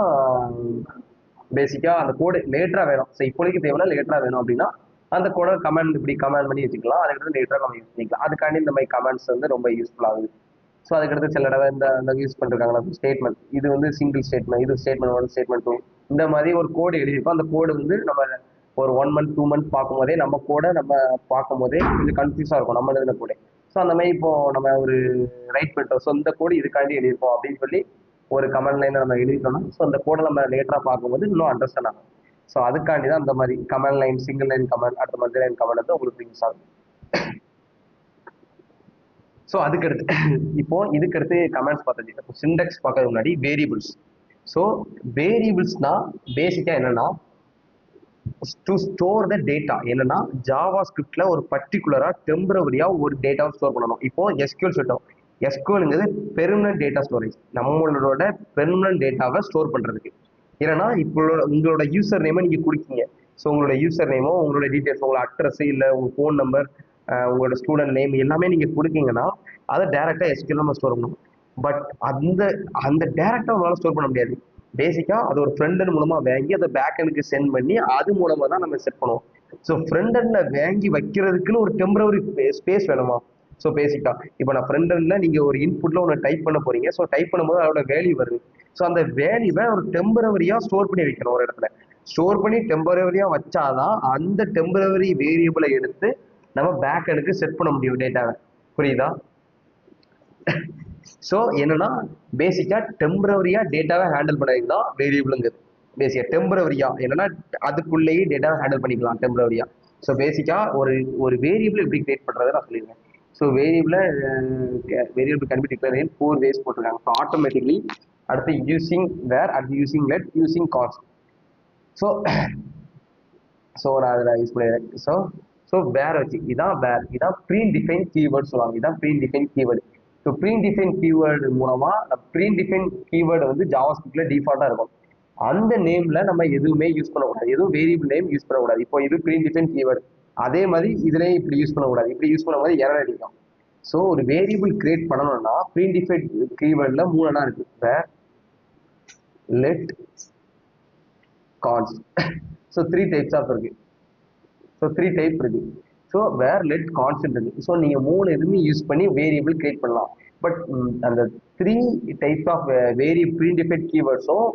பேசிக்கா அந்த கோடு லேட்டரா வேணும். ஸோ இப்போதைக்கு தேவையில்ல, லேட்டரா வேணும் அப்படின்னா அந்த கோடை கமெண்ட் இப்படி கமெண்ட் பண்ணி வச்சுக்கலாம். அதுக்கடுத்து லேட்டரா நம்ம யூஸ் பண்ணிக்கலாம். அதுக்காண்டி இந்த மாதிரி கமெண்ட்ஸ் வந்து ரொம்ப யூஸ்ஃபுல் ஆகுது. ஸோ அதுக்கடுத்து சில தடவை இந்த யூஸ் பண்ணிருக்காங்களா ஸ்டேட்மெண்ட், இது வந்து சிங்கிள் ஸ்டேட்மெண்ட், இது ஸ்டேட்மெண்ட் 1 ஸ்டேட்மெண்ட் 2 இந்த மாதிரி ஒரு கோடு எழுதியிருப்போம். அந்த கோடு வந்து நம்ம ஒரு 1 மந்த் 2 மந்த் பார்க்கும் போதே நம்ம கூட நம்ம பார்க்கும் போதே கொஞ்சம் கன்ஃபியூஸா இருக்கும் நம்ம எழுதின கோடு. ஸோ அந்த மாதிரி இப்போ நம்ம ஒரு ரைட் பண்ணிட்டோம், ஸோ இந்த கோடு இதுக்காண்டி எழுதியிருப்போம் அப்படின்னு சொல்லி ஒரு கமெண்ட் லைனை நம்ம எழுதிட்டோம்னா ஸோ அந்த கோடை நம்ம லேட்டரா பார்க்கும்போது இன்னும் அண்டர்ஸ்டாண்ட் ஆகும். ஸோ அதுக்காண்டி தான் இந்த மாதிரி comment line, single line comment, அடுத்த மல்டி லைன் கமெண்ட் வந்து உங்களுக்கு யூஸ் ஆகும். ஸோ அதுக்கடுத்து இப்போ இதுக்கடுத்து கமெண்ட்ஸ் பார்த்தாச்சு. சிண்டெக்ஸ் பார்க்கறதுக்கு முன்னாடி வேரியபிள்ஸ். ஸோ வேரியபிள்ஸ்னா பேசிக்கா என்னன்னா டு ஸ்டோர் த டேட்டா. என்னன்னா ஜாவா ஸ்கிரிப்ட்ல ஒரு பர்டிகுலரா டெம்பரவரியா ஒரு டேட்டாவை ஸ்டோர் பண்ணணும். இப்போ எஸ்கியூஎல் சொல்லிட்டோம். எஸ்கியூஎல்ங்கிறது பெர்மனன்ட் டேட்டா ஸ்டோரேஜ், நம்மளோட பெர்மனன்ட் டேட்டாவை ஸ்டோர் பண்றதுக்கு. ஏன்னா இப்போ உங்களோட யூசர் நேமை நீங்க கொடுக்கீங்க. ஸோ உங்களோட யூசர் நேமோ உங்களோட டீடைல்ஸ், உங்களோட அட்ரஸ் இல்லை உங்க ஃபோன் நம்பர், உங்களோட ஸ்டூடெண்ட் நேம் எல்லாமே நீங்க கொடுக்கீங்கன்னா அதை டைரக்டா எஸ்கியூஎல் நம்ம ஸ்டோர் பண்ணணும். பட் அந்த அந்த டேரக்டா உங்களால ஸ்டோர் பண்ண முடியாது. பேசிக்கா அது ஒரு ஃப்ரண்ட் மூலமா வாங்கி அதை பேக் எண்டுக்கு சென்ட் பண்ணி அது மூலமா தான் நம்ம செட் பண்ணுவோம். ஸோ ஃப்ரண்ட் எண்ட்ல வாங்கி வைக்கிறதுக்குன்னு ஒரு டெம்பரரி ஸ்பேஸ் வேணுமா? ஸோ பேசிக்கா இப்போ நான் ஃப்ரண்ட் எண்ட்ல நீங்க ஒரு இன்புட்ல ஒன்று டைப் பண்ண போறீங்க. ஸோ டைப் பண்ணும்போது அதோட வேல்யூ வருது. ஸோ அந்த வேல்யூவை ஒரு டெம்பரவரியா ஸ்டோர் பண்ணி வைக்கணும் ஒரு இடத்துல. ஸ்டோர் பண்ணி டெம்பரவரியா வச்சாதான் அந்த டெம்பரவரி வேரியபிளை எடுத்து நம்ம பேக் எண்டுக்கு செட் பண்ண முடியும் டேட்டாவை. புரியுதா? ஸோ என்னன்னா பேசிக்கா டெம்பரவரியா டேட்டாவை ஹேண்டில் பண்ணதுக்கு தான் வேரியபிளுங்கிறது. பேசிக்கா டெம்பரவரியா என்னன்னா அதுக்குள்ளேயே டேட்டாவை ஹேண்டில் பண்ணிக்கலாம் டெம்பரவரியா. ஸோ பேசிக்கா ஒரு ஒரு வேரியபிள் எப்படி கிரியேட் பண்றதை நான் சொல்லியிருக்கேன். So variable can be declare in 4 ways போட்டிருக்காங்க. ஸோ ஆட்டோமேட்டிக்லி அடுத்து யூசிங் வேர், அடுத்து using let, using cost. So so நான் அதில் யூஸ் பண்ணிடுறேன். ஸோ வேர் வச்சு இதான் ப்ரீ டிஃபைன் கீவேர்டு சொல்லுவாங்க. இதான் predefine keyword. So predefine keyword மூலமா ப்ரீ டிஃபைன் கீவேர்டு வந்து ஜாவாஸ்கிரிப்ட்ல டிஃபால்ட்டா இருக்கும். அந்த நேம்ல நம்ம எதுவுமே யூஸ் பண்ணக்கூடாது. எதுவும் வேரியபிள் நேம் யூஸ் பண்ணக்கூடாது. இப்போ இது ப்ரீ டிஃபைன் கீவேர்டு. அதே மாதிரி இதுலயும் இப்படி யூஸ் பண்ணக்கூடாது. இப்படி யூஸ் பண்ண மாதிரி எரர் அடிக்கும். ஸோ ஒரு வேரியபிள் கிரியேட் பண்ணணும்னா ப்ரீ டிஃபைன் கீவேர்ட்ல 3 எண்ணம் இருக்கு. Var, let, const. So 3 types of இருக்கு. ஸோ 3 டைப் இருக்கு. ஸோ வேர், லெட், கான்ஸ்டன்ட் இருக்கு. ஸோ நீங்க 3 எதுவுமே யூஸ் பண்ணி வேரியபிள் கிரியேட் பண்ணலாம். பட் அந்த 3 டைப் ஆஃப் ப்ரீ டிஃபைன் கீவேர்ட்ஸும்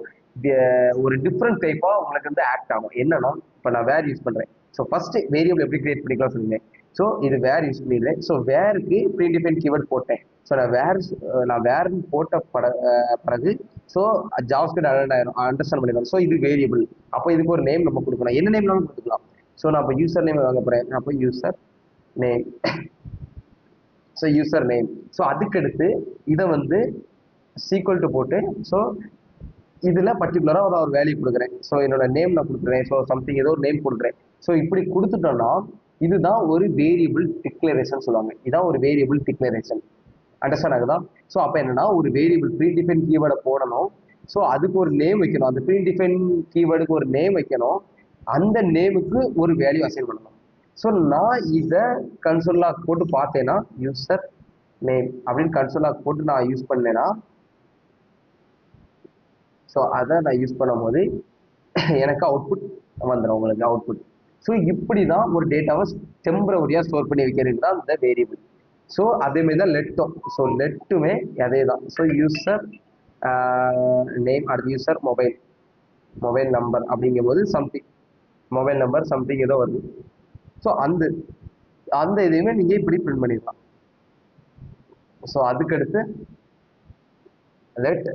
ஒரு டிஃப்ரெண்ட் டைப்பா உங்களுக்கு வந்து ஆக்ட் ஆகும். என்னன்னா இப்போ நான் வேர் யூஸ் பண்றேன். ஸோ ஃபர்ஸ்ட் வேரியபிள் எப்படி கிரியேட் பண்ணிக்கலாம் சொல்லுங்க. ஸோ இது வேர் யூஸ் பண்ணிடுறேன். ஸோ வேருக்கு ப்ரீ டிஃபைன் கீவேர்ட் போட்டேன். ஸோ நான் வேர்னு போட்ட பிறகு ஸோ ஜாவாஸ்கிரிப்ட் அண்டர்ஸ்டாண்ட் பண்ணிக்கலாம். ஸோ இது வேரியபிள். அப்போ இதுக்கு ஒரு நேம் நம்ம கொடுக்கலாம். என்ன நேம்னாலும் கொடுத்துக்கலாம். ஸோ நான் இப்போ யூசர் நேம் வாங்க போறேன். நான் இப்போ user name. So user name. So அதுக்கடுத்து இதை வந்து சீக்வல் டு போட்டு ஸோ இதுல பர்டிகுலரா நான் ஒரு வேல்யூ கொடுக்குறேன். ஸோ என்னோட நேம் நான் கொடுக்குறேன். ஸோ சம்திங் ஏதோ ஒரு நேம் கொடுக்குறேன். ஸோ இப்படி கொடுத்துட்டோம்னா இதுதான் ஒரு வேரியபிள் டிக்ளரேஷன் சொல்லுவாங்க. இதான் ஒரு வேரியபிள் டிக்ளரேஷன். அண்டர்ஸ்டாண்ட் ஆகுதா? ஸோ அப்போ என்னன்னா ஒரு வேரியபிள் ப்ரீ டிஃபைன் கீவேர்டை போடணும். ஸோ அதுக்கு ஒரு நேம் வைக்கணும். அந்த ப்ரீ டிஃபைன் கீவேர்டுக்கு ஒரு நேம் வைக்கணும். அந்த நேமுக்கு ஒரு வேல்யூ அசைன் பண்ணணும். ஸோ நான் இதை கன்சோல் லாக் போட்டு பார்த்தேன்னா யூசர் நேம் அப்படின்னு கன்சோல் லாக் போட்டு நான் யூஸ் பண்ணேன்னா ஸோ அதை நான் யூஸ் பண்ணும்போது எனக்கு அவுட்புட் வந்துடும். உங்களுக்கு அவுட்புட். ஸோ இப்படி தான் ஒரு டேட்டாவை டெம்பரவரியாக ஸ்டோர் பண்ணி வைக்கிறது தான் இந்த வேரியபிள். ஸோ அதேமாரி தான் லெட்டும். ஸோ லெட்டுமே அதே தான். ஸோ யூசர் நேம், அடுத்து யூசர் மொபைல் நம்பர் அப்படிங்கும்போது சம்திங் மொபைல் நம்பர் சம்திங் ஏதோ வருது. ஸோ அந்த இதையுமே நீங்கள் இப்படி பிரிண்ட் பண்ணிடலாம். ஸோ அதுக்கடுத்து லெட்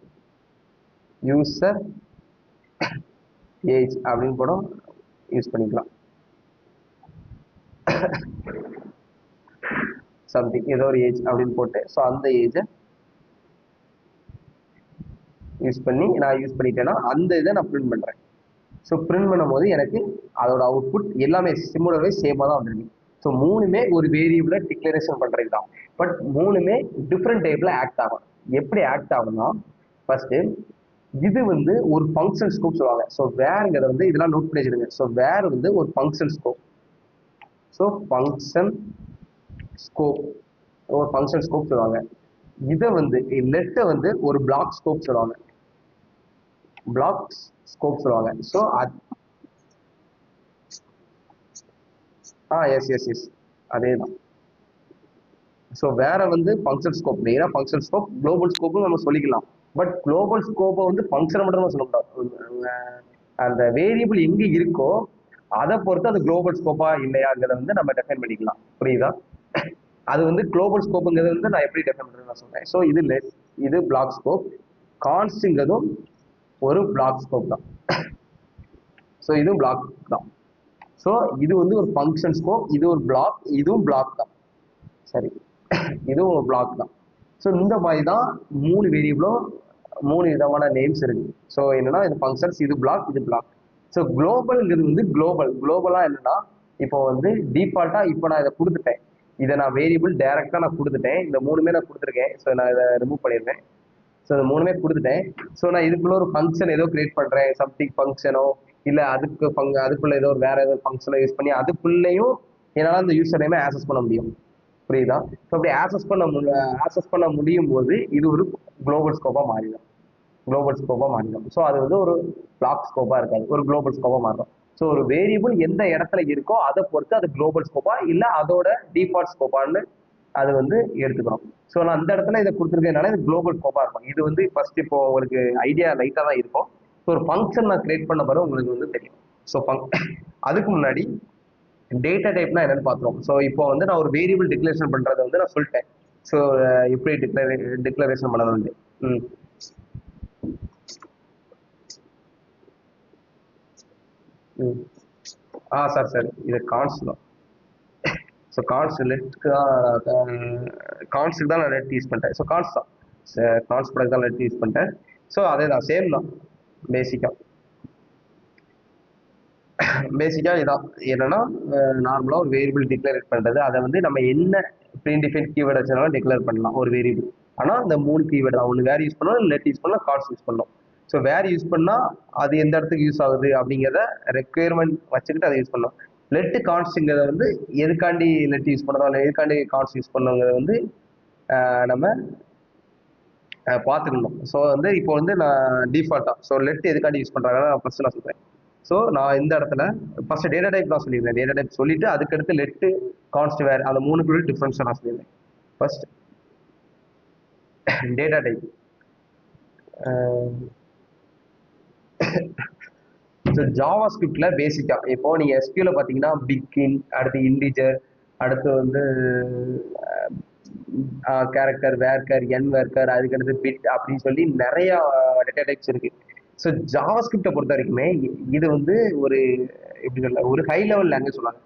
யூசர் ஏஜ் அப்படின்னு கூட யூஸ் பண்ணிக்கலாம். சம்திங் ஏதோ ஒரு ஏஜ் அப்படின்னு போட்டு ஸோ அந்த ஏஜை யூஸ் பண்ணி நான் யூஸ் பண்ணிட்டேன்னா அந்த இதை நான் பிரிண்ட் பண்ணுறேன். ஸோ பிரிண்ட் பண்ணும்போது எனக்கு அதோட அவுட்புட் எல்லாமே சிமிலராகவே சேமாக தான் வந்துருக்கு. ஸோ 3மே ஒரு வேரியபிளை டிக்ளரேஷன் பண்ணுறது தான். பட் 3மே டிஃப்ரெண்ட் டைப்பில் ஆக்ட் ஆகும். எப்படி ஆக்ட் ஆகும்னா ஃபர்ஸ்ட்டு இது வந்து ஒரு ஃபங்க்ஷன் ஸ்கோப் சொல்லுவாங்க. ஸோ வேர்ங்கிறத வந்து இதெல்லாம் நோட் பண்ணி வச்சுருங்க. ஸோ வேர் வந்து ஒரு function scope. So function scope சொல்லுவாங்க. இதை வந்து லெட்டை வந்து ஒரு பிளாக் ஸ்கோப் சொல்லுவாங்க. ஸோ எஸ் அதே தான். ஸோ வேற வந்து ஃபங்க்ஷன் ஸ்கோப், மெயினாக ஃபங்க்ஷன் ஸ்கோப், குளோபல் ஸ்கோப்னு நம்ம சொல்லிக்கலாம். பட் குளோபல் ஸ்கோப்பை வந்து ஃபங்க்ஷனை மட்டும் நம்ம சொல்ல முடியாது. அந்த வேரியபிள் எங்கே இருக்கோ அதை பொறுத்து அது குளோபல் ஸ்கோப்பா இல்லையாங்கிறத வந்து நம்ம டெஃபைன் பண்ணிக்கலாம். புரியுதா? அது வந்து குளோபல் ஸ்கோப்புங்கிறது வந்து நான் எப்படி டெஃபைன் பண்ணுறேன்னு நான் சொல்றேன். ஸோ இது பிளாக் ஸ்கோப். கான்ஸ்ட்ங்கிறதும் ஒரு பிளாக் ஸ்கோப் தான். ஸோ இதுவும் பிளாக் தான். ஸோ இது வந்து ஒரு ஃபங்க்ஷன் ஸ்கோப், இது ஒரு பிளாக், இதுவும் பிளாக் தான். சரி, இதுவும் ஒரு பிளாக் தான். ஸோ இந்த மாதிரி தான் 3 வேரியபிளும் 3 விதமான நேம்ஸ் இருக்கு. ஸோ என்னன்னா இது ஃபங்க்ஷன்ஸ், இது பிளாக், இது பிளாக். ஸோ குளோபல்ங்கிறது வந்து குளோபலா என்னன்னா இப்போ வந்து டிஃபால்ட்டா இப்போ நான் இதை கொடுத்துட்டேன். இதை நான் வேரியபிள் டைரக்டா நான் கொடுத்துட்டேன். இந்த 3மே நான் கொடுத்துருக்கேன். ஸோ நான் இதை ரிமூவ் பண்ணிடுறேன். ஸோ இந்த 3மே கொடுத்துட்டேன். ஸோ நான் இதுக்குள்ள ஒரு ஃபங்க்ஷன் ஏதோ கிரியேட் பண்றேன். சம்திங் ஃபங்க்ஷனோ இல்லை அதுக்குள்ள ஏதோ வேற ஏதோ ஃபங்க்ஷனை யூஸ் பண்ணி அதுக்குள்ளேயும் என்னால் அந்த யூசர் நேமை ஆக்சஸ் பண்ண முடியும். புரியுதா? ஸோ அப்படி ஆக்சஸ் பண்ண முடியும் போது இது ஒரு குளோபல் ஸ்கோப்பாக மாறிடும். குளோபல் ஸ்கோப்பாக மாறிடும். ஸோ அது வந்து ஒரு பிளாக் ஸ்கோப்பாக இருக்காது, ஒரு குளோபல் ஸ்கோப்பாக மாறும். ஸோ ஒரு வேரியபிள் எந்த இடத்துல இருக்கோ அதை பொறுத்து அது குளோபல் ஸ்கோப்பா இல்லை அதோட டிஃபால்ட் ஸ்கோப்பான்னு அது வந்து எடுத்துக்கணும். ஸோ நான் அந்த இடத்துல இதை கொடுத்துருக்கனால இது குளோபல் ஸ்கோப்பாக இருக்கும். இது வந்து ஃபர்ஸ்ட் இப்போ உங்களுக்கு ஐடியா லைட்டாக தான் இருக்கும். ஸோ ஒரு ஃபங்க்ஷன் நான் கிரியேட் பண்ண பிறகு உங்களுக்கு வந்து தெரியும். ஸோ அதுக்கு முன்னாடி டேட்டா டைப்னா என்னன்னு பார்த்தோம். ஸோ இப்போ வந்து நான் ஒரு வேரியபிள் டிக்ளரேஷன் பண்றதை வந்து நான் சொல்லிட்டேன். ஸோ எப்படி டிக்ளரேஷன் பண்ணது வந்து ம் ம் சார் இது கான்ஸ் தான். ஸோ கான்ஸ் லெட்டுக்கு தான் கான்ஸுக்கு தான் நான் லெட் யூஸ் பண்ணிட்டேன். ஸோ கான்ஸ் தான், கான்ஸ் ப்ராடக்ட் தான் லெட் யூஸ் பண்ணிட்டேன். ஸோ அதே தான், சேம் தான் பேசிக்காக. பேசிக்காக இதான் என்னன்னா, நார்மலாக ஒரு வேரியபிள் டிக்ளேர் பண்ணுறது, அதை வந்து நம்ம என்ன ப்ரீடிஃபைன் கீவேர்டு வச்சாலும் டிக்ளேர் பண்ணலாம் ஒரு வேரியபிள். ஆனால் இந்த 3 கீவேர்டு தான், ஒன்று வேர் யூஸ் பண்ணலாம், லெட் யூஸ் பண்ணலாம், கான்ஸ் யூஸ் பண்ணலாம். ஸோ வேர் யூஸ் பண்ணால் அது எந்த இடத்துக்கு யூஸ் ஆகுது அப்படிங்கிறத ரெக்குயர்மெண்ட் வச்சுக்கிட்டு அதை யூஸ் பண்ணலாம். லெட்டு கான்ஸ்ங்கிறத வந்து எதுக்காண்டி லெட் யூஸ் பண்ணுறதோ இல்லை எதுக்காண்டி கான்ஸ் யூஸ் பண்ணுங்கிறத வந்து நம்ம பார்த்துக்கணும். ஸோ வந்து இப்போ வந்து நான் டிஃபால்ட்டாக ஸோ லெட் எதுக்காண்டி யூஸ் பண்ணுறாங்கன்னா நான் ஃபஸ்ட்டு நான் சொல்கிறேன். ஸோ நான் இந்த இடத்துல ஃபர்ஸ்ட் டேட்டா டைப் நான் சொல்லியிருந்தேன். டேட்டா டைப் சொல்லிட்டு அதுக்கடுத்து லெட்டு கான்ஸ்ட் வேர் அந்த 3 டிஃப்ரென்ஸ் நான் சொல்லியிருந்தேன். First data type. So Java ஸ்கிரிப்ட்ல பேசிக்கா இப்போ நீங்க எஸ்கியூல பாத்தீங்கன்னா பிகின், அடுத்து இன்டிஜர், அடுத்து வந்து கேரக்டர், வேர்க்கர், என் வேர்க்கர், அதுக்கடுத்து பிட் அப்படின்னு சொல்லி நிறைய டேட்டா டைப்ஸ் இருக்கு. ஸோ ஜாவா ஸ்கிரிப்டை பொறுத்த வரைக்குமே இது வந்து ஒரு எப்படி சொல்ல ஒரு ஹை லெவல் லாங்குவேஜ் சொல்லுவாங்க.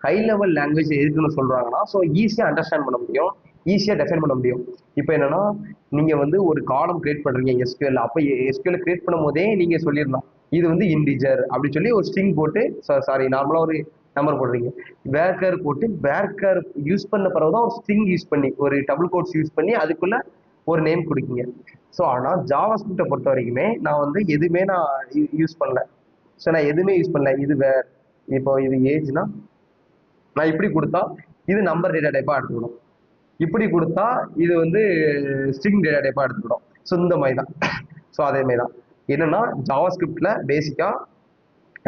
ஹை லெவல் லாங்குவேஜ் எதுக்குன்னு சொல்றாங்கன்னா, ஸோ ஈஸியா அண்டர்ஸ்டாண்ட் பண்ண முடியும், ஈஸியா டெஃபைன் பண்ண முடியும். இப்போ என்னன்னா, நீங்க வந்து ஒரு காலம் கிரியேட் பண்றீங்க எஸ்கியூஎல், அப்போ எஸ்கியூஎல் கிரியேட் பண்ணும் போதே நீங்க சொல்லிடலாம் இது வந்து இன்டிஜர் அப்படின்னு சொல்லி ஒரு ஸ்ட்ரிங் போட்டு, சாரி நார்மலா ஒரு நம்பர் போடுறீங்க, வேர்க்கர் போட்டு வேர்க்கர் யூஸ் பண்ண பிறகுதான் ஒரு ஸ்ட்ரிங் யூஸ் பண்ணி ஒரு டபுள் கோட்ஸ் யூஸ் பண்ணி அதுக்குள்ள ஒரு நேம் கொடுக்கீங்க. ஸோ ஆனால் ஜாவா ஸ்கிரிப்டை பொறுத்த வரைக்குமே நான் வந்து எதுவுமே நான் யூஸ் பண்ணல. ஸோ நான் எதுவுமே யூஸ் பண்ணல. இது வேர், இப்போ இது ஏஜ்னா நான் இப்படி கொடுத்தா இது நம்பர் டேட்டா டைப்பா எடுத்துக்கணும், இப்படி கொடுத்தா இது வந்து ஸ்ட்ரிங் டேட்டா டைப்பா எடுத்துக்கணும். ஸோ இந்த மாதிரி தான். ஸோ அதே மாதிரி தான் என்னன்னா, ஜாவா ஸ்கிரிப்ட்ல பேசிக்கா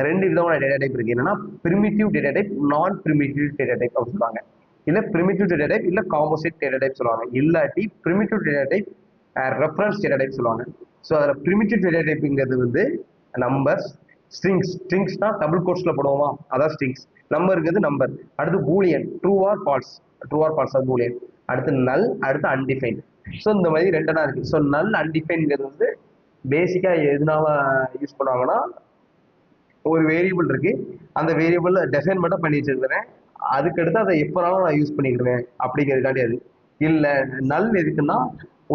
2 விதமான டேட்டா டைப் இருக்கு. என்னன்னா பிரிமிட்டிவ் டேட்டா டைப், நான் பிரிமிட்டிவ் டேட்டா டைப் அப்படின்னு சொல்லுவாங்க. இல்ல பிரிமிட்டிவ் டேட்டா டைப், இல்ல காம்போசிட் டேட்டா டைப் சொல்லுவாங்க. இல்லாட்டி primitive data type, reference data type சொல்லுவாங்க. ஸோ அதில் பிரிமிட்டிவ் டேட்டா டைப்புங்கிறது வந்து நம்பர்ஸ், ஸ்ட்ரிங்ஸ்னா டபுள் கோட்ஸ்ல போடுவோமா, அதான் ஸ்ட்ரிங்ஸ். நம்பருங்கிறது நம்பர், அடுத்து Boolean true or false, true or false அது பூலியன், அடுத்து நல், அடுத்து அன்டிஃபைன். ஸோ இந்த மாதிரி 2 தான் இருக்கு. ஸோ நல் அன்டிஃபைன்ங்கிறது வந்து பேசிக்கா எதனால யூஸ் பண்ணுவாங்கன்னா, ஒரு வேரியபிள் இருக்கு, அந்த வேரியபிள் டெஃபைன் மட்டும் பண்ணி வச்சிருக்கிறேன், அதுக்கடுத்து அதை எப்போனாலும் நான் யூஸ் பண்ணிக்கிடுவேன் அப்படிங்கிறதுக்காண்டி. அது இல்ல நல் எதுக்குன்னா,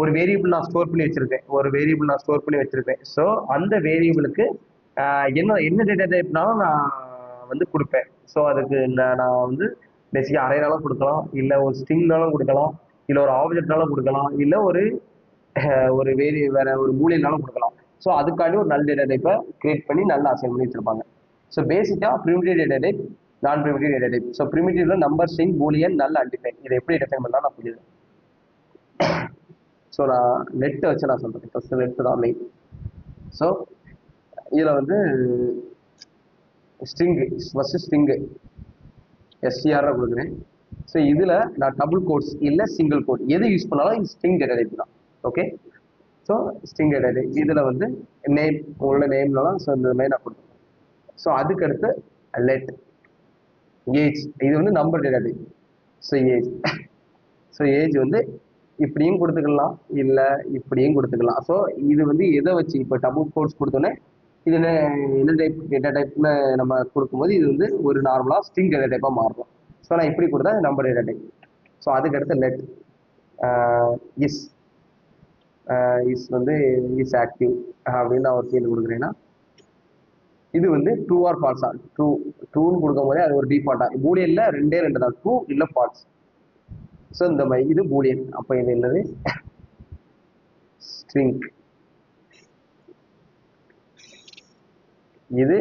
ஒரு வேரியபிள் நான் ஸ்டோர் பண்ணி வச்சிருக்கேன், ஒரு வேரியபிள் நான் ஸ்டோர் பண்ணி வச்சிருக்கேன். ஸோ அந்த வேரியபிளுக்கு என்ன என்ன டேட்டா டைப்னாலும் நான் வந்து கொடுப்பேன். ஸோ அதுக்கு நான் வந்து பேசிக்காக அரைனாலும் கொடுக்கலாம், இல்லை ஒரு ஸ்ட்ரிங்னாலும் கொடுக்கலாம், இல்லை ஒரு ஆப்ஜெக்ட்னாலும் கொடுக்கலாம், இல்லை ஒரு வேற ஒரு பூலியனாலும் கொடுக்கலாம். ஸோ அதுக்காண்டி ஒரு நல் டேட்டா டைப்பை கிரியேட் பண்ணி நல்லா அசைன் பண்ணி வச்சிருப்பாங்க. ஸோ பேசிக்கா primitive data type, non primitive data type. So ப்ரிமிட்டிவ்ல number, string, boolean, null, undefined, இதை எப்படி டிஃபைன் பண்ணலாம் நான் புரியுது. ஸோ நான் நெட்டை வச்சு நான் சொல்றேன். ஃபர்ஸ்ட் நெட் தான் மெயின். ஸோ இதுல வந்து ஸ்ட்ரிங், ஃபர்ஸ்ட் ஸ்ட்ரிங் எஸ்டிஆர் கொடுக்குறேன். ஸோ இதுல நான் டபுள் கோட்ஸ் இல்லை சிங்கிள் கோட் எது யூஸ் பண்ணாலும் ஸ்ட்ரிங் டேட்டா டைப் தான். Okay, so string data type. இதுல வந்து நேம், உங்களோட நேம்லாம் ஸோ இந்த மாதிரி நான் கொடுத்துருக்கேன். ஸோ அதுக்கடுத்து லெட் ஏஜ், இது வந்து number data type. So age, so age வந்து இப்படியும் கொடுத்துக்கலாம், இல்லை இப்படியும் கொடுத்துக்கலாம். ஸோ இது வந்து எதை வச்சு இப்போ டபுள் கோட்ஸ் கொடுத்தோன்னே இது என்ன டைப் டேட்டா டைப்னு நம்ம கொடுக்கும்போது இது வந்து ஒரு நார்மலாக ஸ்ட்ரிங் டேட்டா டைப்பாக மாறும். ஸோ நான் இப்படி கொடுத்தா நம்பர் டேட்டா டைப். ஸோ அதுக்கடுத்து லெட் இஸ், இஸ் வந்து இஸ் ஆக்டிவ் அப்படின்னு நான் ஒரு கேள்வி கொடுக்குறேன்னா இது வந்து ட்ரூ ஆர் ஃபால்ஸா, ட்ரூன்னு கொடுக்கும் போதே அது ஒரு டிஃபால்ட்டா பூலியன்ல 2 தான், ட்ரூ இல்லை ஃபால்ஸ். ஸோ இந்த மாதிரி இது பூலியன். அப்போ இது என்னது, ஸ்ட்ரிங். இது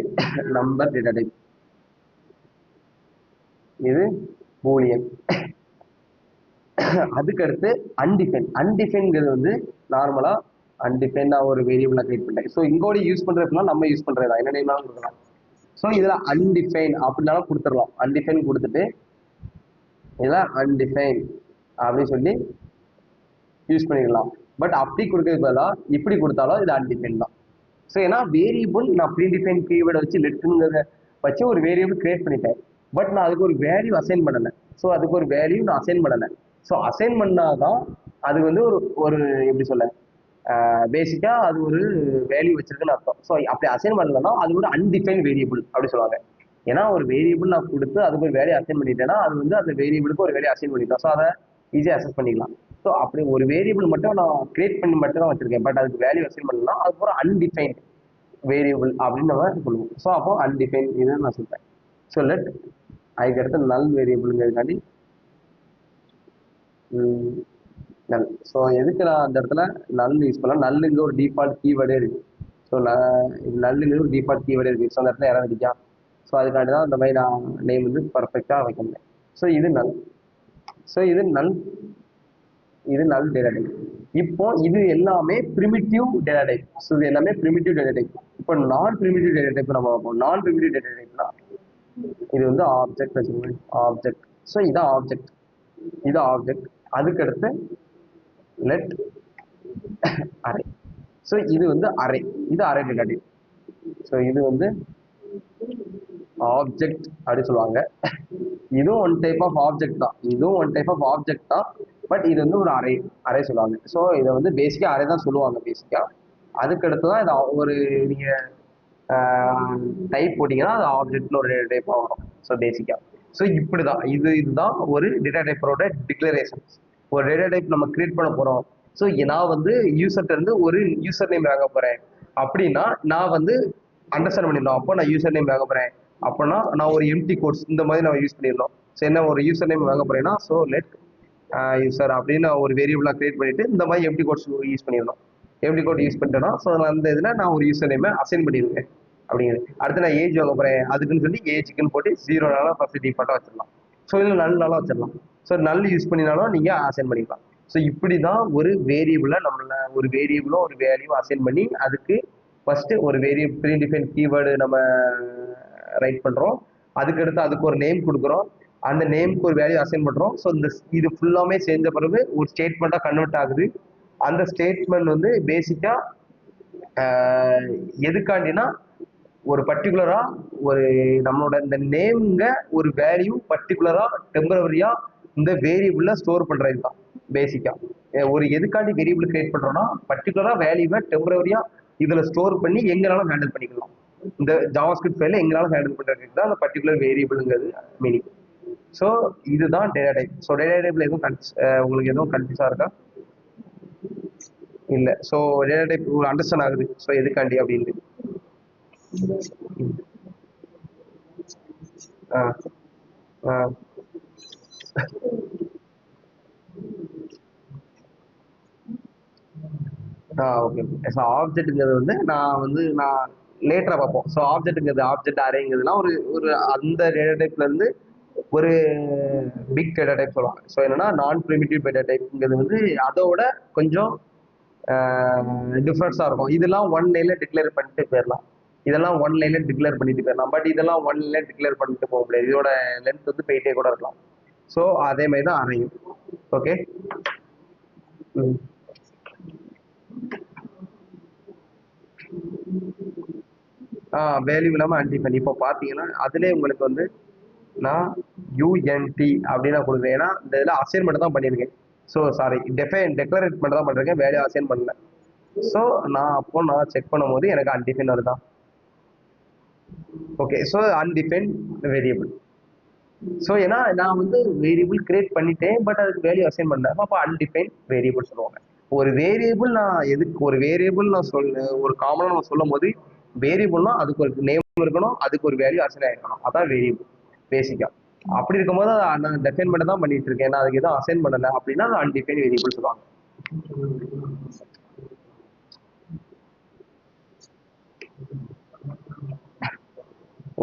நம்பர் டேட்டா டைப், இது பூலியன். அதுக்கு அடுத்து அன்டிஃபைன்ங்கிறது வந்து நார்மலா அன்டிஃபைன் நான் ஒரு வேரியபிளா கிரியேட் பண்ணிட்டேன். ஸோ இங்கோட யூஸ் பண்றதுனா நம்ம யூஸ் பண்றதா என்ன நேம்னாலும் கொடுக்கலாம். ஸோ இதுல அன்டிஃபைன் அப்படின்னாலும் கொடுத்துடலாம். அன்டிஃபைன் கொடுத்துட்டு இதெல்லாம் அன்டிஃபைன் அப்படின்னு சொல்லி யூஸ் பண்ணிக்கலாம். பட் அப்படி கொடுக்கறது பதிலாக இப்படி கொடுத்தாலும் இது அன்டிஃபைன் தான். ஸோ ஏன்னா வேரியபிள் நான் ப்ரீடிஃபைன் கீவேர்டை வச்சு லெட்டுங்கிறத வச்சு ஒரு வேரியபிள் கிரியேட் பண்ணிட்டேன். பட் நான் அதுக்கு ஒரு வேல்யூ அசைன் பண்ணலை. ஸோ அதுக்கு ஒரு வேல்யூ நான் அசைன் பண்ணலை. ஸோ அசைன் பண்ணாதான் அது வந்து ஒரு ஒரு எப்படி சொல்ல பேசிக்காக அது ஒரு வேல்யூ வச்சிருக்குன்னு அர்த்தம். ஸோ அப்படி அசைன் பண்ணலன்னா அது ஒரு அன்டிஃபைன் வேரியபிள் அப்படி சொல்லுவாங்க. ஏன்னா ஒரு வேரியபிள் நான் கொடுத்து அதுக்கு ஒரு வேல்யூ அசைன் பண்ணிட்டேன்னா அது வந்து அந்த வேரியபிளுக்கு ஒரு வேல்யூ அசைன் பண்ணிட்டோம். ஸோ அதை ஈஸியாக அசஸ் பண்ணிக்கலாம். ஸோ அப்படி ஒரு வேரியபிள் மட்டும் நான் கிரியேட் பண்ணி மட்டும் தான் வச்சிருக்கேன். பட் அதுக்கு வேல்யூ அசைன் பண்ணலாம் அதுக்கப்புறம் அன்டிஃபைன் வேரியபிள் அப்படின்னு நம்ம சொல்லுவோம். ஸோ அப்போ அன்டிஃபைன் இதுன்னு நான் சொல்றேன். ஸோ லெட் அதுக்கு அடுத்து நல் வேரியபிள்ங்கிறதுக்காண்டி நல். ஸோ எதுக்கு நான் அந்த இடத்துல நல் யூஸ் பண்ணலாம்? நல்லுங்க ஒரு டிஃபால்ட் கீவேர்டே இருக்கு. ஸோ நல்லுங்கிறது ஒரு டிஃபால்ட் கீவேர்டே இருக்கு. ஸோ அந்த இடத்துல யாராவது இருக்கா? ஸோ அதுக்காண்டி தான் அந்த மாதிரி நான் நேம் வந்து பர்ஃபெக்டாக வைக்கிறேன். ஸோ இது நல். ஸோ இது நல் டேட்டா டைப். இப்போ இது எல்லாமே பிரிமிட்டிவ் டேட்டா டைப். ஸோ இது எல்லாமே பிரிமிட்டிவ் டேட்டா டைப். இப்போ நான் பிரிமிட்டிவ் டேட்டா டைப் நம்ம பார்ப்போம். நான் பிரிமிட்டிவ் டேட்டா டைப்னா இது வந்து ஆப்ஜெக்ட் வச்சுக்கோங்க. ஆப்ஜெக்ட். ஸோ இதான் ஆப்ஜெக்ட். இது ஆப்ஜெக்ட். அதுக்கடுத்து லெட் அரே. ஸோ இது வந்து அரே. இது அரே டேட்டா டைப். ஸோ இது வந்து ஆப்ஜெக்ட் அப்படின்னு சொல்லுவாங்க. இதுவும் ஒன் டைப் ஆஃப் ஆப்ஜெக்ட் தான். இதுவும் ஒன் டைப் ஆஃப் ஆப்ஜெக்ட் தான். பட் இது வந்து ஒரு அரே சொல்லுவாங்க. ஸோ இதை வந்து பேசிக்கா அரே தான் சொல்லுவாங்க பேசிக்கா. அதுக்கடுத்து தான் இது ஒரு நீங்க டைப் போட்டிங்கன்னா அது ஆப்ஜெக்ட்னு ஒரு டைப்பாக வரும். ஸோ பேசிக்கா ஸோ இப்படிதான் இதுதான் ஒரு டேட்டா டைப்பரோட டிக்ளரேஷன். ஒரு டேட்டா டைப் நம்ம கிரியேட் பண்ண போறோம். ஸோ நான் வந்து யூசர்ட்ட இருந்து ஒரு யூசர் நேம் வாங்க போறேன் அப்படின்னா நான் வந்து அண்டர்ஸ்டாண்ட் பண்ணிடணும். அப்போ நான் யூசர் நேம் வாங்க போறேன் அப்படின்னா நான் ஒரு எம்டி கோட்ஸ் இந்த மாதிரி நம்ம யூஸ் பண்ணிடணும். ஸோ என்ன ஒரு யூசர் நேம் வாங்க போறேன்னா ஸோ லெட் யூசர் அப்படின்னு ஒரு வேரியபிளாக கிரியேட் பண்ணிட்டு இந்த மாதிரி எம்டி கோட்ஸ் யூஸ் பண்ணிடணும். எம்டி கோட் யூஸ் பண்ணிட்டேன்னா ஸோ அந்த இதில் நான் ஒரு யூசர் நேமை அசைன் பண்ணிடுவேன் அப்படிங்கிறது. அடுத்து நான் ஏஜ் வாங்க போறேன் அதுக்குன்னு சொல்லி ஏஜுக்குன்னு போட்டு 0 ஃபர்ஸ்ட் டிஃபால்ட்டாக வச்சிடலாம். ஸோ இதில் நல்ல வச்சிடலாம். ஸோ நல் யூஸ் பண்ணினாலும் நீங்கள் அசைன் பண்ணிக்கலாம். ஸோ இப்படி தான் ஒரு வேரியபிளை நம்மள ஒரு வேரியபிளோ ஒரு வேல்யூ அசைன் பண்ணி அதுக்கு ஃபர்ஸ்ட் ஒரு வேரியபிள் ப்ரீடிஃபைன் கீவேர்டு நம்ம ரைட் பண்றோம். அதுக்கடுத்து அதுக்கு ஒரு நேம் கொடுக்குறோம். அந்த நேமுக்கு ஒரு வேல்யூ அசைன் பண்றோம். ஸோ இந்த இது ஃபுல்லாமே சேர்ந்த பிறகு ஒரு ஸ்டேட்மெண்ட்டாக கன்வெர்ட் ஆகுது. அந்த ஸ்டேட்மெண்ட் வந்து பேசிக்கா எதுக்காண்டினா ஒரு பர்டிகுலரா ஒரு நம்மளோட இந்த நேம்ங்க ஒரு வேல்யூ பர்டிகுலரா டெம்பரவரியா இந்த வேரியபிள்ல ஸ்டோர் பண்றது தான் பேசிக்கா. ஒரு எதுக்காண்டி வேரியபிள் கிரியேட் பண்றோம்னா பர்டிகுலரா வேல்யூவை டெம்பரவரியா இதுல ஸ்டோர் பண்ணி எங்கனாலும் ஹேண்டில் பண்ணிக்கலாம். இந்த ஜாவாஸ்கிரிப்ட் ஃபைல எங்கனாலும் ஹேண்டில் பண்றதுக்கு தான் அந்த பர்டிகுலர் வேரியபிள்ங்கிறது மீனிங். ஸோ இதுதான் டேட்டா டைப். ஸோ டேட்டா டைப்ல எதுவும் உங்களுக்கு எதுவும் கன்ஃபியூஸா இருக்கா? இல்லை. ஸோ டேட்டா டைப் ஒரு அண்டர்ஸ்டாண்ட் ஆகுது. ஸோ எதுக்காண்டி அப்படின்ட்டு. ஆ ஆ ஓகே. ஸோ ஆப்ஜெக்ட்டுங்கிறது வந்து நான் லேட்டரா பார்ப்போம். ஸோ ஆப்ஜெக்ட்டுங்கிறது ஆப்ஜெக்ட் அரேங்கிறதுலாம் ஒரு ஒரு அந்த டேட்டா டைப்ல இருந்து ஒரு பிக் டேட்டா டைப் சொல்லுவாங்க. ஸோ என்னன்னா நான் ப்ரிமிட்டிவ் டேட்டா டைப்ங்கிறது வந்து அதோட கொஞ்சம் டிஃப்ரென்ஸாக இருக்கும். இதெல்லாம் ஒன் லைன்ல டிக்ளேர் பண்ணிட்டு போயிடலாம். இதெல்லாம் ஒன் லைன்ல டிக்ளேர் பண்ணிட்டு போயிடலாம். பட் இதெல்லாம் ஒன் லைன்ல டிக்ளேர் பண்ணிட்டு போக முடியாது. இதோட லென்த் வந்து போயிட்டே கூட இருக்கலாம். ஸோ அதே மாதிரி தான் அரையும். ஓகே. வேல்யூ இல்லாமல் அன்டிஃபைன். இப்போ பார்த்தீங்கன்னா அதுலேயே உங்களுக்கு வந்து நான் யூஎன்டி அப்படின்னு நான் கொடுக்குறேன். ஏன்னா இந்த இதில் அசைன் மட்டும் தான் பண்ணியிருக்கேன். ஸோ சாரி டெக்ளரேட் மட்டும் தான் பண்ணிருக்கேன், வேல்யூ அசைன் பண்ணல. ஸோ நான் செக் பண்ணும்போது எனக்கு அன்டிஃபைன் வருதான். Okay. So undefine variable. So ஏன்னா நான் வந்து வேரியபிள் கிரியேட் பண்ணிட்டேன் பட் அதுக்கு வேல்யூ அசைன் பண்ணேன். அப்போ அன்டிஃபைன் வேரியபிள் சொல்லுவாங்க. ஒரு வேரியபிள் நான் எதுக்கு ஒரு வேரியபிள் நான் ஒரு காமனாக நம்ம சொல்லும் போது வேரியபிள்னா அதுக்கு ஒரு நேம் இருக்கணும், அதுக்கு ஒரு வேல்யூ அசைன் ஆகிருக்கணும். அதான் வேரியபிள் பேசிக்கா. அப்படி இருக்கும்போது நான் டெஃபைன் மட்டும் தான் பண்ணிட்டு இருக்கேன், நான் அதுக்கு எதுவும் அசைன் பண்ணலை அப்படின்னா அது அன்டிஃபைன் வேரியபிள் சொல்லுவாங்க.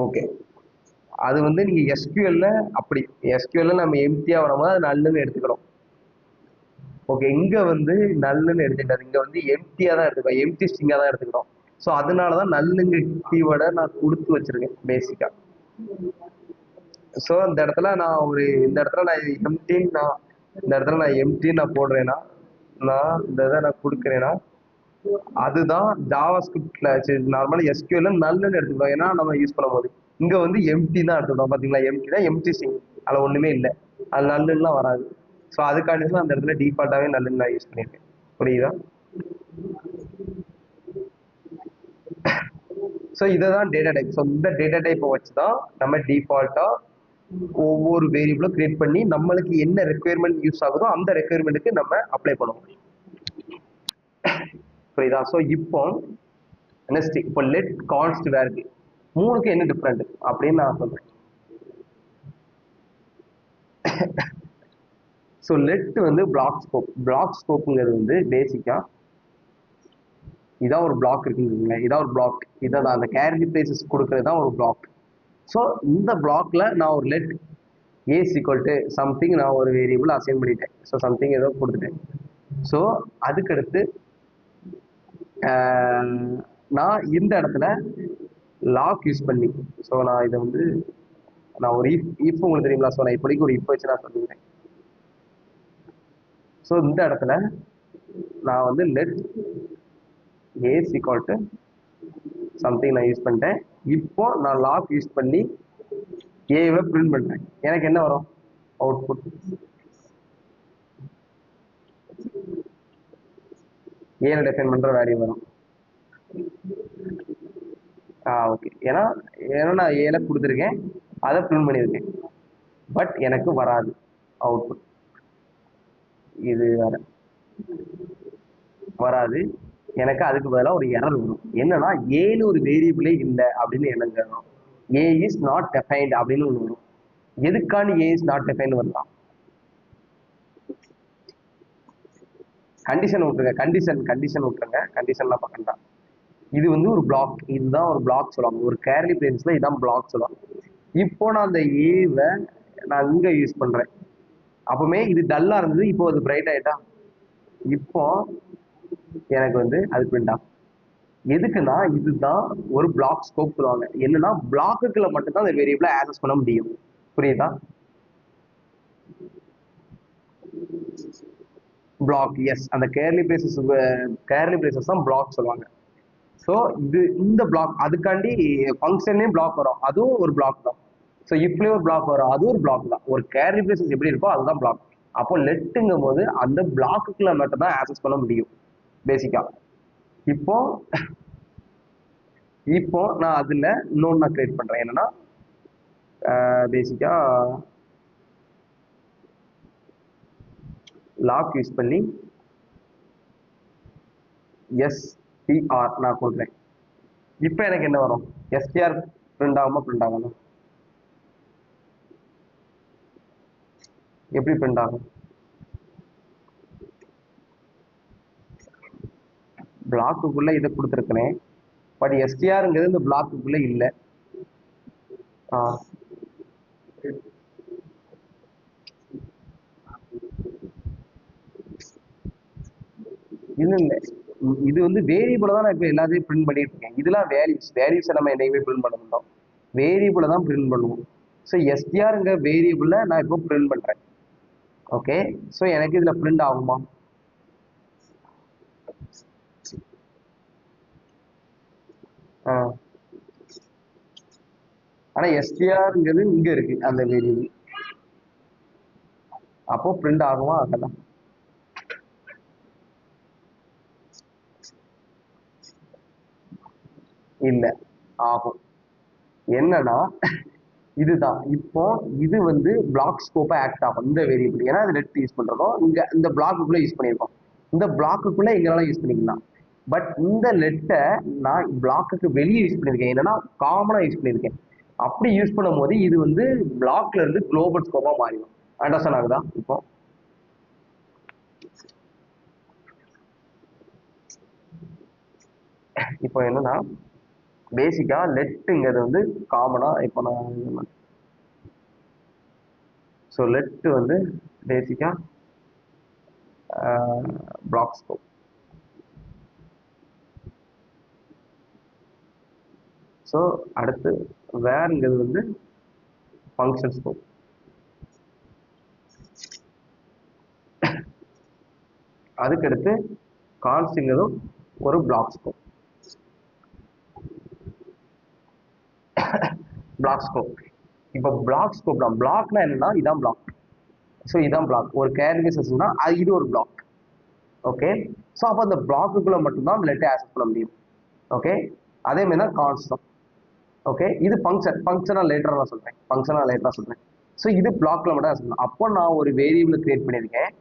ஓகே. அது வந்து நீங்க எஸ்கியூஎல்ல அப்படி எஸ்கியூஎல்ல நம்ம எம்டியா வரும்போது அது நல்லுன்னு எடுத்துக்கிறோம். ஓகே, இங்க வந்து நல்லுன்னு எடுத்துக்கிட்டாது, இங்க வந்து எம்டியா தான் எடுத்துக்கிறோம், எம்டி ஸ்ட்ரிங்கா தான் எடுத்துக்கிறோம். ஸோ அதனாலதான் நல்லுங்க கீவேர்டை நான் கொடுத்து வச்சிருக்கேன் பேசிக்கா. ஸோ இந்த இடத்துல நான் இந்த இடத்துல நான் எம்டின்னு நான் போடுறேன்னா, நான் இந்த இதை நான் கொடுக்குறேன்னா, அதுதான் ஜாவா ஸ்கிரிப்ட்ல நார்மலா எஸ்கியூல நல்லுன்னு எடுத்துக்கிறோம், ஏன்னா நம்ம யூஸ் பண்ணும்போது இங்க வந்து எம்டி தான் எடுத்துக்கிறோம். பாத்தீங்களா, எம்டி தான், எம்டி ஸ்ட்ரிங், அதுல ஒண்ணுமே இல்லை, அது நல்லுன்னுலாம் வராது. ஸோ அதுக்காண்டி தான் அந்த இடத்துல டிஃபால்ட்டாவே நல்லுன்னு நான் யூஸ் பண்ணியிருக்கேன். புரியுதா? ஸோ இதை தான் டேட்டா டைப். ஸோ இந்த டேட்டா டைப்பை வச்சு தான் நம்ம டிஃபால்ட்டா ஒவ்வொரு வேரியபிளும் கிரியேட் பண்ணி நம்மளுக்கு என்ன ரெக்குயர்மெண்ட் யூஸ் ஆகுதோ அந்த ரெக்குயர்மெண்ட்டுக்கு நம்ம அப்ளை பண்ணுவோம். புரியுதா? ஸோ இப்போ நெக்ஸ்ட் இப்போ லெட் கான்ஸ்ட் வேல்யூ மூணுக்கு என்ன டிஃப்ரெண்ட் அப்படின்னு நான் சொல்றேன். ஸோ லெட் வந்து பிளாக் ஸ்கோப். பிளாக் ஸ்கோப்புங்கிறது வந்து பேசிக்கா இதான் ஒரு பிளாக் இருக்குங்களா, இதான் ஒரு பிளாக், இதான் அந்த கேரி பிளேசஸ் கொடுக்கறது தான் ஒரு பிளாக். ஸோ இந்த பிளாக்ல நான் ஒரு let ace equal to something நான் ஒரு வேரியபிள் அசைன் பண்ணிட்டேன். ஸோ சம்திங் ஏதோ கொடுத்துட்டேன். ஸோ அதுக்கடுத்து நான் இந்த இடத்துல லாக் யூஸ் பண்ணி, ஸோ நான் இதை வந்து நான் ஒரு இஃப் உங்களுக்கு தெரியுங்களா, ஸோ நான் இப்போதைக்கு ஒரு இஃப் வச்சு நான் சொல்லிக்கிறேன். ஸோ இந்த இடத்துல நான் வந்து let ace equal to something நான் யூஸ் பண்ணிட்டேன். இப்போ நான் லாக் யூஸ் பண்ணி ஏவை பிரிண்ட் பண்றேன். எனக்கு என்ன வரும் அவுட்புட்? ஏல டிஃபைன் பண்ற வேல்யூ வரும். ஓகே, ஏன்னா நான் ஏல கொடுத்துருக்கேன், அதை பிரிண்ட் பண்ணியிருக்கேன், பட் எனக்கு வராது அவுட்புட். இது வேற வராது எனக்கு. அதுக்கு பதிலாக ஒரு எரர் வரும், என்னன்னா ஏன்னு ஒரு வேரியபிளே இல்லை அப்படின்னு எனக்கு வரும். ஏ இஸ் நாட் டெஃபைன்ட் அப்படின்னு ஒன்று வரும். எதுக்கான ஏ இஸ் நாட் டெஃபைன்ட் வரலாம்? கண்டிஷன் விட்டுருங்க, கண்டிஷன் விட்டுருங்க, கண்டிஷன்லாம் பக்கம் தான். இது வந்து ஒரு பிளாக், இதுதான் ஒரு பிளாக் சொல்லுவாங்க, ஒரு கேர்லி பிரேசஸ்ல இதான் பிளாக் சொல்லுவாங்க. இப்போ நான் அந்த ஏவை நான் இங்க யூஸ் பண்றேன், அப்பவுமே இது டல்லா இருந்தது, இப்போ அது பிரைட் ஆயிட்டா, இப்போ எனக்கு வந்து அது பிரிண்ட் ஆகும். எதுக்குன்னா இதுதான் ஒரு பிளாக் ஸ்கோப் சொல்லுவாங்க. என்னன்னா பிளாக்குக்குள்ள மட்டும்தான் அந்த வேரியபிளை ஆக்சஸ் பண்ண முடியும். புரியுதா? பிளாக், எஸ், அந்த கேர்லி பிரேசஸ் தான் பிளாக் சொல்லுவாங்க. ஸோ இந்த பிளாக் அதுக்காண்டி ஃபங்க்ஷன்லேயும் பிளாக் வரும், அதுவும் ஒரு பிளாக் தான். ஸோ இஃப்லேயும் ஒரு பிளாக் வரும், அதுவும் ஒரு பிளாக் தான். ஒரு கேர்லி பிரேசஸ் எப்படி இருக்கோ அதுதான் பிளாக். அப்போ லெட்டுங்கும் போது அந்த பிளாக்குக்குள்ள மட்டும் தான் ஆக்சஸ் பண்ண முடியும் பேசிக்கா. இப்போ இப்போ நான் அதுல இன்னொன்று நான் கிரியேட் பண்றேன், என்னன்னா பேசிக்கா லாக் யூஸ் பண்ணி எஸ்டிஆர் நான் கொடுக்குறேன். இப்போ எனக்கு என்ன வரும்? எஸ்டிஆர் பிரிண்ட் ஆகுமா பிரிண்ட் ஆகணும்? எப்படி பிரிண்ட் ஆகும்? பிளாக்குக்குள்ள இதை கொடுத்துருக்கிறேன், பட் எஸ்டிஆருங்கிறது இந்த பிளாக்குக்குள்ள இல்லை. இல்லை இல்லை, இது வந்து வேரியபிளை தான் நான் இப்போ எல்லாத்தையும் பிரிண்ட் பண்ணிட்டு இருக்கேன். இதெல்லாம் வேல்யூஸை நம்ம என்னைக்குமே பிரிண்ட் பண்ண மாட்டோம், வேரியபிளை தான் பிரிண்ட் பண்ணுவோம். ஸோ எஸ்டிஆருங்கிற வேரியபிளை நான் இப்போ பிரிண்ட் பண்றேன். ஓகே, ஸோ எனக்கு இதுல பிரிண்ட் ஆகுமா? ஆனா எஸ்டிஆர்ங்கிறது இங்க இருக்கு அந்த வேரியபிள், அப்போ பிரிண்ட் ஆகுமா? ஆகலாம். இல்ல, ஆகும். என்னன்னா இதுதான் இப்போ இது வந்து பிளாக் ஸ்கோப்பா ஆக்ட் ஆகும் இந்த வேரியபிள், ஏன்னா அது லெட் யூஸ் பண்றோம், இங்க இந்த பிளாக்குக்குள்ள யூஸ் பண்ணியிருக்கோம், இந்த பிளாக்குக்குள்ள எங்களால யூஸ் பண்ணிக்கலாம். பட் இந்த லெட்டை நான் பிளாக்குக்கு வெளியே யூஸ் பண்ணியிருக்கேன், என்னன்னா காமனா யூஸ் பண்ணியிருக்கேன். அப்படி யூஸ் பண்ணும் போது இது வந்து பிளாக்ல இருந்து குளோபல் ஸ்கோப்பா மாறிடும். அண்டர்ஸ்டாண்ட் ஆகுதா? இப்போ இப்போ என்னன்னா பேசிக்கா லெட்டுங்கிறது வந்து காமனா இப்போ நான் ஸோ லெட் வந்து பேசிக்கா பிளாக் ஸ்கோப். ஸோ அடுத்து வேர்ங்கிறது வந்து ஃபங்க்ஷன் ஸ்கோப். அதுக்கடுத்து கான்ஸ்ட்ங்கிறதும் ஒரு பிளாக் ஸ்கோப். Block scope. இப்போ பிளாக் ஸ்கோப் தான். பிளாக்னா என்னன்னா இதான் பிளாக். ஸோ இதான் பிளாக். ஒரு கேர்விசஸ்னா இது ஒரு பிளாக். ஓகே. ஸோ அப்போ அந்த பிளாக்குக்குள்ள மட்டும்தான் லெட்டை ஆக்சஸ் பண்ண முடியும். ஓகே. அதே மாதிரி தான் கான்ஸ்டம். ஓகே. இது ஃபங்க்ஷன். ஃபங்க்ஷனாக லேட்டராக நான் சொல்கிறேன். ஃபங்க்ஷனாக லேட்டராக சொல்கிறேன். ஸோ இது பிளாக்ல மட்டும் ஆக்சஸ் பண்ணலாம். அப்போ நான் ஒரு வேரியபிள் கிரியேட் பண்ணியிருக்கேன்.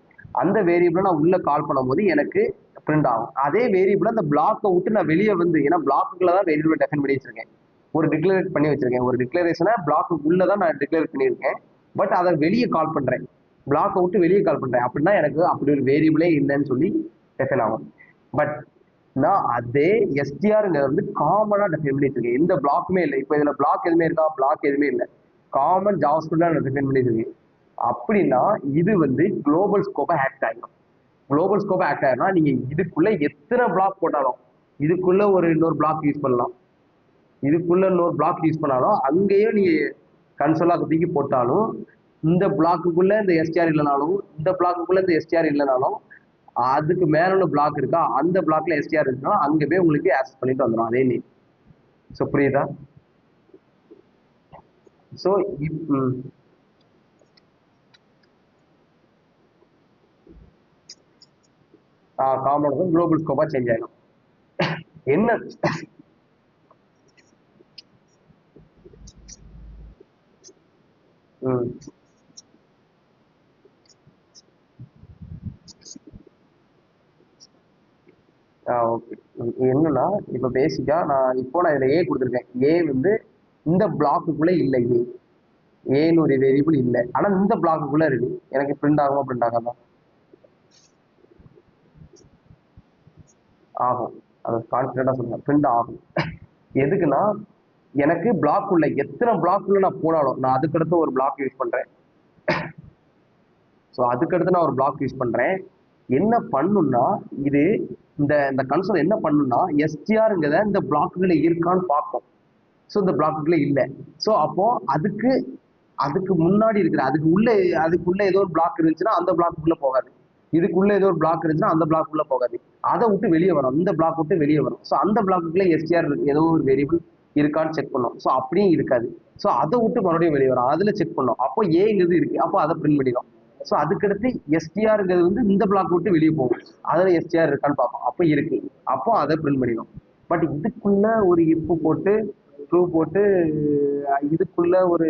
அந்த வேரியபிளை நான் உள்ள கால் பண்ணும்போது எனக்கு பிரிண்ட் ஆகும். அதே வேரியபிளை அந்த பிளாக்கை விட்டு நான் வெளியே வந்து, ஏன்னா பிளாக்குள்ள தான் வேரியபிளை டெஃபைன் பண்ணி வச்சிருக்கேன். ஒரு டிக்ளரேட் பண்ணி வச்சிருக்கேன். ஒரு டிக்ளரேஷனை பிளாக்கு உள்ள தான் நான் டிக்ளேர் பண்ணியிருக்கேன். பட் அதை வெளியே கால் பண்றேன். பிளாக்கை விட்டு வெளியே கால் பண்றேன் அப்படின்னா எனக்கு அப்படி ஒரு வேரியபிளே இல்லைன்னு சொல்லி டெஃபைன் ஆகும். பட் நான் அதே எஸ்டிஆருங்கிறது வந்து காமனா டெஃபைன் பண்ணி வச்சிருக்கேன். எந்த பிளாக்குமே இல்லை. இப்போ இதுல பிளாக் எதுவுமே இருக்கா? பிளாக் எதுவுமே இல்லை. காமன் ஜாவாஸ்கிரிப்ட்ல நான் டெஃபைன் பண்ணி வச்சிருக்கேன். அப்படின்னா இது வந்து குளோபல் ஸ்கோப்பை ஆக்ட் ஆகிடும். குளோபல் ஸ்கோப்பை ஆக்ட் ஆகிடும்னா நீங்க இதுக்குள்ள எத்தனை பிளாக் போட்டாலும், இதுக்குள்ள ஒரு இன்னொரு பிளாக் யூஸ் பண்ணலாம், இதுக்குள்ள இன்னொரு பிளாக் யூஸ் பண்ணாலும், அங்கேயே நீங்க கன்சோலா தூக்கி போட்டாலும், இந்த பிளாக்குக்குள்ள இந்த எஸ்டிஆர் இல்லைனாலும், இந்த பிளாக்குக்குள்ள இந்த எஸ்டிஆர் இல்லைனாலும், அதுக்கு மேல உள்ள பிளாக் இருக்கா, அந்த பிளாக்ல எஸ்டிஆர் இருக்குன்னா அங்க போய் உங்களுக்கு ஆக்சஸ் பண்ணிட்டு வந்துடும் அதே நேம். ஸோ புரியுதா? ஸோ காமன் குளோபல் ஸ்கோப்பா சேஞ்ச் ஆயிடும். என்ன ஓகே. என்னன்னா இப்போ பேசிக்கா நான் இதுல ஏ கொடுத்துருக்கேன். ஏ வந்து இந்த பிளாக்குக்குள்ள இல்லை. ஏன்னு ஒரு வேரியபிள் இல்லை, ஆனா இந்த பிளாக்குக்குள்ள இருக்கு. எனக்கு பிரிண்ட் ஆகுமா? பிரிண்ட் ஆகாதான்? ஆகும். அதை கான்ஃபிடண்டா சொல்லுங்க, பிரிண்ட் ஆகும். எதுக்குன்னா எனக்கு பிளாக் உள்ள எத்தனை பிளாக் உள்ள நான் போனாலும், நான் அதுக்கடுத்து ஒரு பிளாக் யூஸ் பண்றேன். ஸோ அதுக்கடுத்து நான் ஒரு பிளாக் யூஸ் பண்றேன். என்ன பண்ணுன்னா இது இந்த இந்த கன்சோல் என்ன பண்ணுன்னா எஸ்டிஆருங்கிறத இந்த பிளாக்குகளை இருக்கான்னு பார்க்கும். ஸோ இந்த பிளாக்குகளே இல்லை. ஸோ அப்போ அதுக்கு அதுக்கு முன்னாடி இருக்கிற அதுக்குள்ள ஏதோ ஒரு பிளாக் இருந்துச்சுன்னா அந்த பிளாக்குள்ள போகாது. இதுக்குள்ள ஏதோ ஒரு பிளாக் இருந்துச்சுன்னா அந்த பிளாக்குள்ள போகாது. அதை விட்டு வெளியே வரும். இந்த பிளாக் விட்டு வெளியே வரும். ஸோ அந்த பிளாக்குள்ள எஸ்டிஆர் ஏதோ ஒரு வேரியபிள் இருக்கான்னு செக் பண்ணும். ஸோ அப்படியும் இருக்காது. ஸோ அதை விட்டு மறுபடியும் வெளியே வரும். அதுல செக் பண்ணும். அப்போ ஏங்கிறது இருக்கு. அப்போ அதை பிரிண்ட் பண்ணிடும். ஸோ அதுக்கடுத்து எஸ்டிஆருங்கிறது வந்து இந்த பிளாக் விட்டு வெளியே போகும். அதில் எஸ்டிஆர் இருக்கான்னு பார்ப்போம். அப்போ இருக்கு. அப்போ அதை பிரிண்ட் பண்ணிடும். பட் இதுக்குள்ள ஒரு இப்பு போட்டு ட்ரூ போட்டு இதுக்குள்ள ஒரு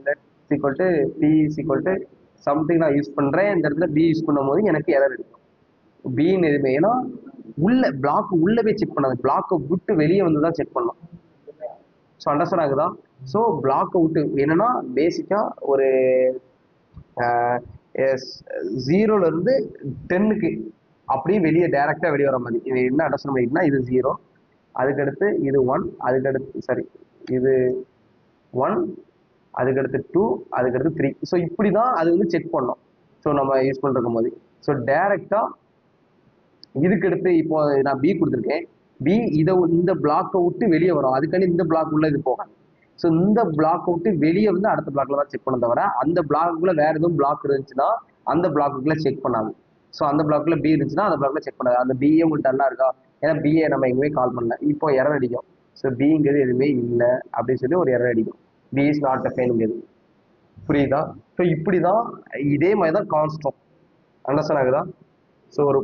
let equal to B equal to something நான் யூஸ் பண்றேன். இந்த இடத்துல பி யூஸ் பண்ணும் போது எனக்கு எரர் இருக்கும். பின்னு எதுவுமே, ஏன்னா உள்ள பிளாக் உள்ள போய் செக் பண்ணாது. பிளாக்கை விட்டு வெளியே வந்து தான் செக் பண்ணும். ஸோ அண்டர்ஸ்டாண்ட் ஆகுதா? ஸோ பிளாக்கை விட்டு என்னன்னா பேசிக்கா ஒரு ஜீரோல இருந்து 10க்கு அப்படியே வெளியே டைரக்டா வெளியே வர மாதிரி. இது என்ன அண்டர்ஸ்டாண்ட் பண்ணிக்கிட்டா, இது 0, அதுக்கடுத்து இது 1, அதுக்கடுத்து சரி இது 1, அதுக்கடுத்து 2, அதுக்கடுத்து 3. ஸோ இப்படிதான் அது வந்து செக் பண்ணோம். ஸோ நம்ம யூஸ் பண்ணிருக்கும் போது ஸோ டைரக்டா இதுக்கு எடுத்து இப்போ நான் பி கொடுத்துருக்கேன். பி இந்த பிளாக்கை விட்டு வெளியே வரும். அதுக்காண்டி இந்த பிளாக் உள்ள இது போகாது. ஸோ இந்த பிளாக்கை விட்டு வெளியே வந்து அடுத்த பிளாக்ல தான் செக் பண்ண தவிர அந்த பிளாக்குள்ள வேற எதுவும் பிளாக் இருந்துச்சுன்னா அந்த பிளாக்குள்ள செக் பண்ணாது. ஸோ அந்த பிளாக்ல பி இருந்துச்சுன்னா அந்த பிளாக்ல செக் பண்ணாது. அந்த பிஏ உங்களுக்கு நல்லா இருக்கா? ஏன்னா பிஏ நம்ம எங்கேயுமே கால் பண்ணல. இப்போ எரர் அடிக்கும். ஸோ பிங்கிறது எதுவுமே இல்லை அப்படின்னு சொல்லி ஒரு எரர் அடிக்கும். பி இஸ் நாட் டெஃபைன்ங்கிறது. புரியுதா? ஸோ இப்படிதான் இதே மாதிரி தான் கான்ஸ்டம். அண்டர்ஸ்டாண்ட் ஆகுதா? ஸோ ஒரு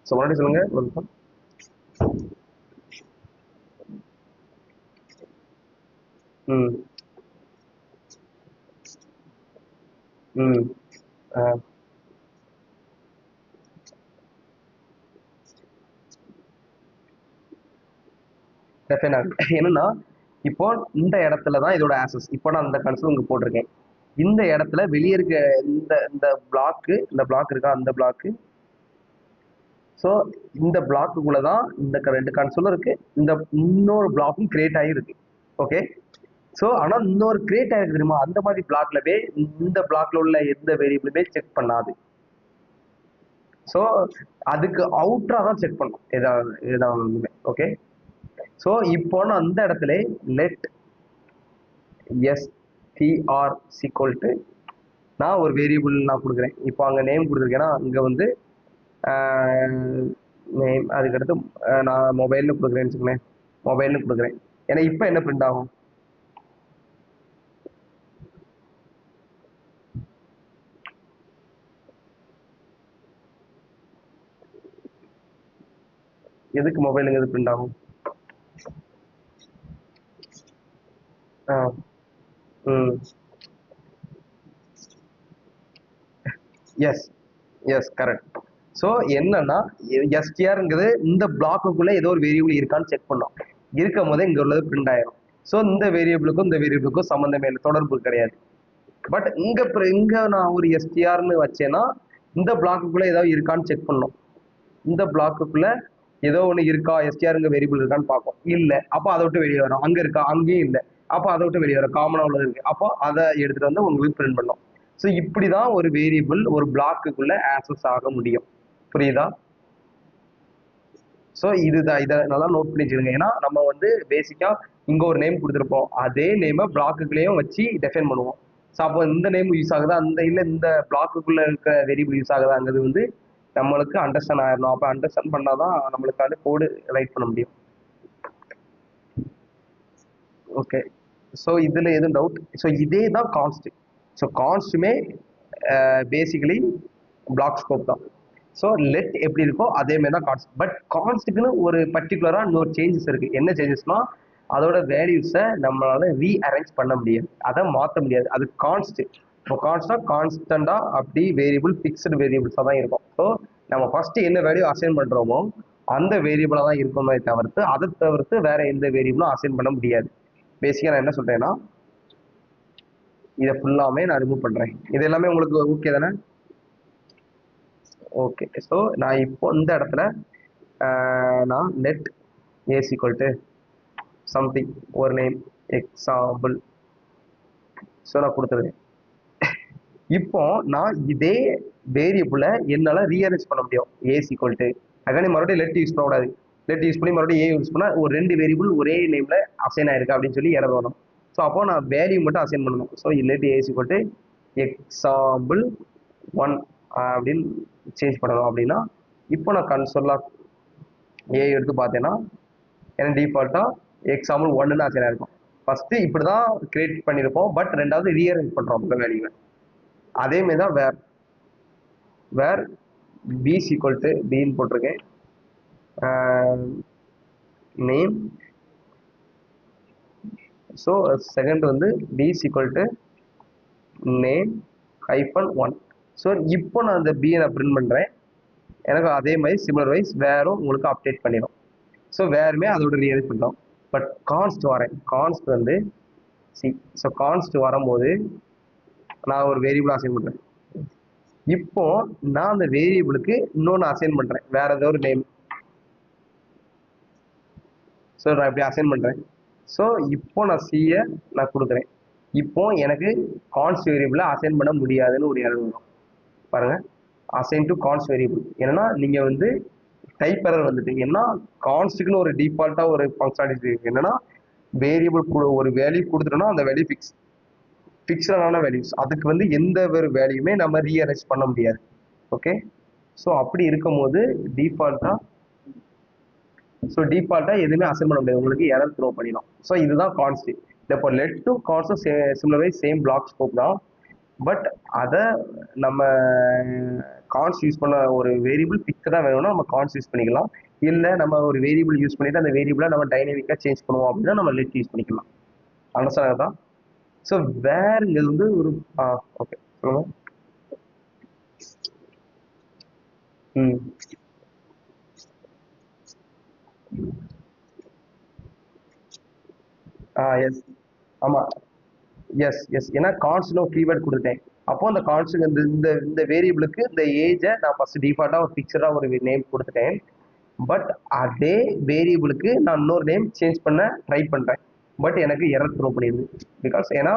ஸோ மறுபடியும் சொல்லுங்க. ம் ம் என்னன்னா இப்போ இந்த இடத்துல தான் இதோட ஆக்சஸ். இப்போ நான் இந்த கன்சோல் இங்க போட்டிருக்கேன். இந்த இடத்துல வெளியே இருக்க இந்த இந்த பிளாக் இருக்கா, அந்த பிளாக்கு. ஸோ இந்த பிளாக்குக்குள்ள தான் இந்த ரெண்டு கன்சோலும் இருக்கு. இந்த இன்னொரு பிளாக்கும் கிரியேட் ஆகிருக்கு. ஓகே. ஸோ ஆனால் இன்னொரு கிரியேட் ஆகிருக்கு தெரியுமா, அந்த மாதிரி பிளாக்லவே இந்த பிளாக்ல உள்ள எந்த வேரியபிளுமே செக் பண்ணாது. ஸோ அதுக்கு அவுட்டரா தான் செக் பண்ணும் ஏதாவது. ஓகே. ஸோ இப்போ நான் அந்த இடத்துல லெட் str equal to நான் ஒரு வேரியபிள் நான் கொடுக்குறேன். இப்போ அங்கே நேம் கொடுத்துருக்கேன்னா இங்கே வந்து நேம், அதுக்கடுத்து நான் மொபைல்னு கொடுக்குறேன்னு வச்சுக்கோங்களேன், மொபைல்னு கொடுக்குறேன். ஏன்னா இப்போ என்ன பிரிண்ட் ஆகும், எதுக்கு மொபைலுங்க எது பிரிண்ட் ஆகும்? ம் எஸ் எஸ் கரெக்ட். ஸோ என்னன்னா எஸ்டிஆர்ங்கிறது இந்த பிளாக்குக்குள்ள ஏதோ ஒரு வேரியபிள் இருக்கான்னு செக் பண்ணோம். இருக்கும் போதே இங்க உள்ளது பிரிண்ட் ஆயிரும். ஸோ இந்த வேரியபிளுக்கும் இந்த வேரியபிளுக்கும் சம்மந்தமே இல்லை, தொடர்பு கிடையாது. பட் இங்க நான் ஒரு எஸ்டிஆர்னு வச்சேன்னா இந்த பிளாக்குக்குள்ள ஏதாவது இருக்கான்னு செக் பண்ணோம். இந்த பிளாக்குக்குள்ள ஏதோ ஒன்று இருக்கா, எஸ்டிஆருங்க வேரியபிள் இருக்கான்னு பார்ப்போம். இல்லை, அப்போ அதை விட்டு வெளியே வரும். அங்கே இருக்கா, அங்கேயும் இல்லை, அப்போ அதை விட்டு வெளியே வரும். காமனாக உள்ளது இருக்கு, அப்போ அதை எடுத்துட்டு வந்து உங்களுக்கு பிரிண்ட் பண்ணோம். ஸோ இப்படிதான் ஒரு வேரியபிள் ஒரு பிளாக்குக்குள்ள ஆக்சஸ் ஆக முடியும். புரியுதா? ஸோ இதுதான், இதை நல்லா நோட் பண்ணி வச்சுருங்க. ஏன்னா நம்ம வந்து பேசிக்கா இங்க ஒரு நேம் கொடுத்துருப்போம், அதே நேமை பிளாக்குக்குள்ளேயும் வச்சு டெஃபைன் பண்ணுவோம். ஸோ அப்போ இந்த நேம் யூஸ் ஆகுதா, அந்த இல்லை இந்த பிளாக்குக்குள்ள இருக்க வேரியபிள் யூஸ் ஆகுதாங்கிறது வந்து நம்மளுக்கு அண்டர்ஸ்டாண்ட் ஆயிடணும். அப்போ அண்டர்ஸ்டாண்ட் பண்ணாதான் நம்மளுக்கான கோடு ரைட் பண்ண முடியும். ஓகே. ஸோ இதுல எதுவும் டவுட்? ஸோ இதே தான் கான்ஸ்ட். ஸோ கான்ஸ்ட்டுமே பேசிக்கலி பிளாக் ஸ்கோப் தான். ஸோ லெட் எப்படி இருக்கோ அதே மாதிரி தான் கான்ஸ்ட். பட் கான்ஸ்ட்டுக்குன்னு ஒரு பர்டிகுலராக இன்னொரு சேஞ்சஸ் இருக்கு. என்ன சேஞ்சஸ்னா அதோட வேல்யூஸை நம்மளால ரீஅரேஞ்ச் பண்ண முடியாது, அதை மாற்ற முடியாது. அது கான்ஸ்ட். இப்போ கான்ஸ்டா கான்ஸ்டண்டா அப்படி வேரியபிள் ஃபிக்ஸ்டு வேரியபிள்ஸாக தான் இருக்கும். ஸோ நம்ம ஃபர்ஸ்ட் என்ன வேல்யூ அசைன் பண்றோமோ அந்த வேரியபிளாக தான் இருக்குமே தவிர்த்து அதை தவிர்த்து வேற எந்த வேரியபிளும் அசைன் பண்ண முடியாது. பேசிக்காக நான் என்ன சொல்றேன்னா இதை ஃபுல்லாமே நான் ரிமூவ் பண்றேன். இது எல்லாமே உங்களுக்கு ஓகே தானே? ஓகே. ஸோ நான் இப்போ இந்த இடத்துல நான் let ace equal to something ஒரு நேம் எக்ஸாம்பிள் ஸோ நான் கொடுத்துருக்கேன். இப்போ நான் இதே வேரியபிளை என்னால் ரீஅரேஞ்ச் பண்ண முடியும். ஏஸ் ஈக்குவல் டு அகனே மறுபடியும் லெட் யூஸ் பண்ணக்கூடாது. லெட் யூஸ் பண்ணி மறுபடியும் ஏ யூஸ் பண்ணால் ஒரு ரெண்டு வேரியபிள் ஒரே நேம்ல அசைன் ஆயிருக்கு அப்படின்னு சொல்லி எரர் வரும். ஸோ அப்போ நான் வேல்யூ மட்டும் அசைன் பண்ணணும். So let ace equal to example 1 அப்படின்னு சேஞ்ச் பண்ணணும். அப்படின்னா இப்போ நான் கன்சோலாக ஏ எடுத்து பார்த்தேன்னா ஏன்னா டிஃபால்ட்டாக எக்ஸாம்பிள் 1ன்னு அசைன் ஆயிருக்கும். ஃபர்ஸ்ட் இப்படி தான் கிரியேட் பண்ணியிருப்போம், பட் ரெண்டாவது ரீஅரேஞ்ச் பண்ணுறோம் அந்த வேல்யூவை. அதே மாதிரி தான் வேர் பி ஈக்குவல் டு பின்னு போட்டிருக்கேன். நேம். ஸோ செகண்ட் வந்து பி ஈக்குவல் டு நேம் -1. ஸோ இப்போ நான் அந்த பியை நான் பிரிண்ட் பண்ணுறேன். எனக்கு அதே மாதிரி சிமிலர் வைஸ் வேறும் உங்களுக்கு அப்டேட் பண்ணிடும். ஸோ வேறுமே அதோட ரீஅரேஞ்ச் பண்ணுறோம். பட் கான்ஸ்ட் வரேன். கான்ஸ்ட் வந்து சி. ஸோ கான்ஸ்ட் வரும்போது நான் ஒரு வேரியபிள் அசைன் பண்ணுறேன். இப்போ நான் அந்த வேரியபிளுக்கு இன்னொன்று அசைன் பண்ணுறேன், வேற ஏதோ ஒரு நேம். ஸோ நான் இப்படி அசைன் பண்ணுறேன். ஸோ இப்போ நான் சியை நான் கொடுக்குறேன். இப்போ எனக்கு கான்ஸ்ட் வேரியபிளை அசைன் பண்ண முடியாதுன்னு ஒரு எரர் வரும் பாருங்க. அசைன் டு கான்ஸ்ட் வேரியபிள் என்னன்னா நீங்க வந்து டைப் எரர் வந்துட்டு, ஏன்னா கான்ஸ்ட்டுக்குன்னு ஒரு டிஃபால்ட்டா ஒரு ஃபங்க்ஷனாலிட்டி இருக்கு. என்னன்னா வேரியபிள் ஒரு வேல்யூ கொடுத்துட்டோம்னா அந்த வேல்யூ ஃபிக்ஸடான வேல்யூஸ், அதுக்கு வந்து எந்த ஒரு வேல்யூமே நம்ம ரீஅரேஞ்ச் பண்ண முடியாது. ஓகே. ஸோ அப்படி இருக்கும்போது டிஃபால்ட்டா எதுவுமே அசைன் பண்ண முடியாது, உங்களுக்கு எரர் த்ரோ பண்ணிடும். ஸோ இதுதான் கான்ஸ்ட். இப்போ let to const similar wise same block scope தான். பட் அதை நம்ம கான்ஸ்ட் யூஸ் பண்ண ஒரு வேரியபிள் ஃபிக்ஸடாக வேணும்னா நம்ம கான்ஸ்ட் யூஸ் பண்ணிக்கலாம். இல்லை நம்ம ஒரு வேரியபிள் யூஸ் பண்ணிட்டு அந்த வேரியபிளை நம்ம டைனமிக்காக சேஞ்ச் பண்ணுவோம் அப்படின்னா நம்ம லெட் யூஸ் பண்ணிக்கலாம். அண்டர்ஸ்டாண்ட் தான்? ஸோ வேறுங்கிறது வந்து ஒரு ஓகே சொல்லுங்க. ம் எஸ் ஆமாம். எஸ் எஸ் ஏன்னா கான்ஸ்ட்னு ஒரு கீவேர்ட் கொடுத்துட்டேன். அப்போ அந்த கான்ஸ்ட் இந்த இந்த இந்த வேரியபிளுக்கு இந்த ஏஜை நான் ஃபர்ஸ்ட் டிஃபால்ட்டாக ஒரு பிக்சராக ஒரு நேம் கொடுத்துட்டேன். பட் அதே வேரியபிளுக்கு நான் இன்னொரு நேம் சேஞ்ச் பண்ண ட்ரை பண்ணுறேன். பட் எனக்கு எரர் த்ரோ பண்ணிடுது. பிகாஸ் ஏன்னா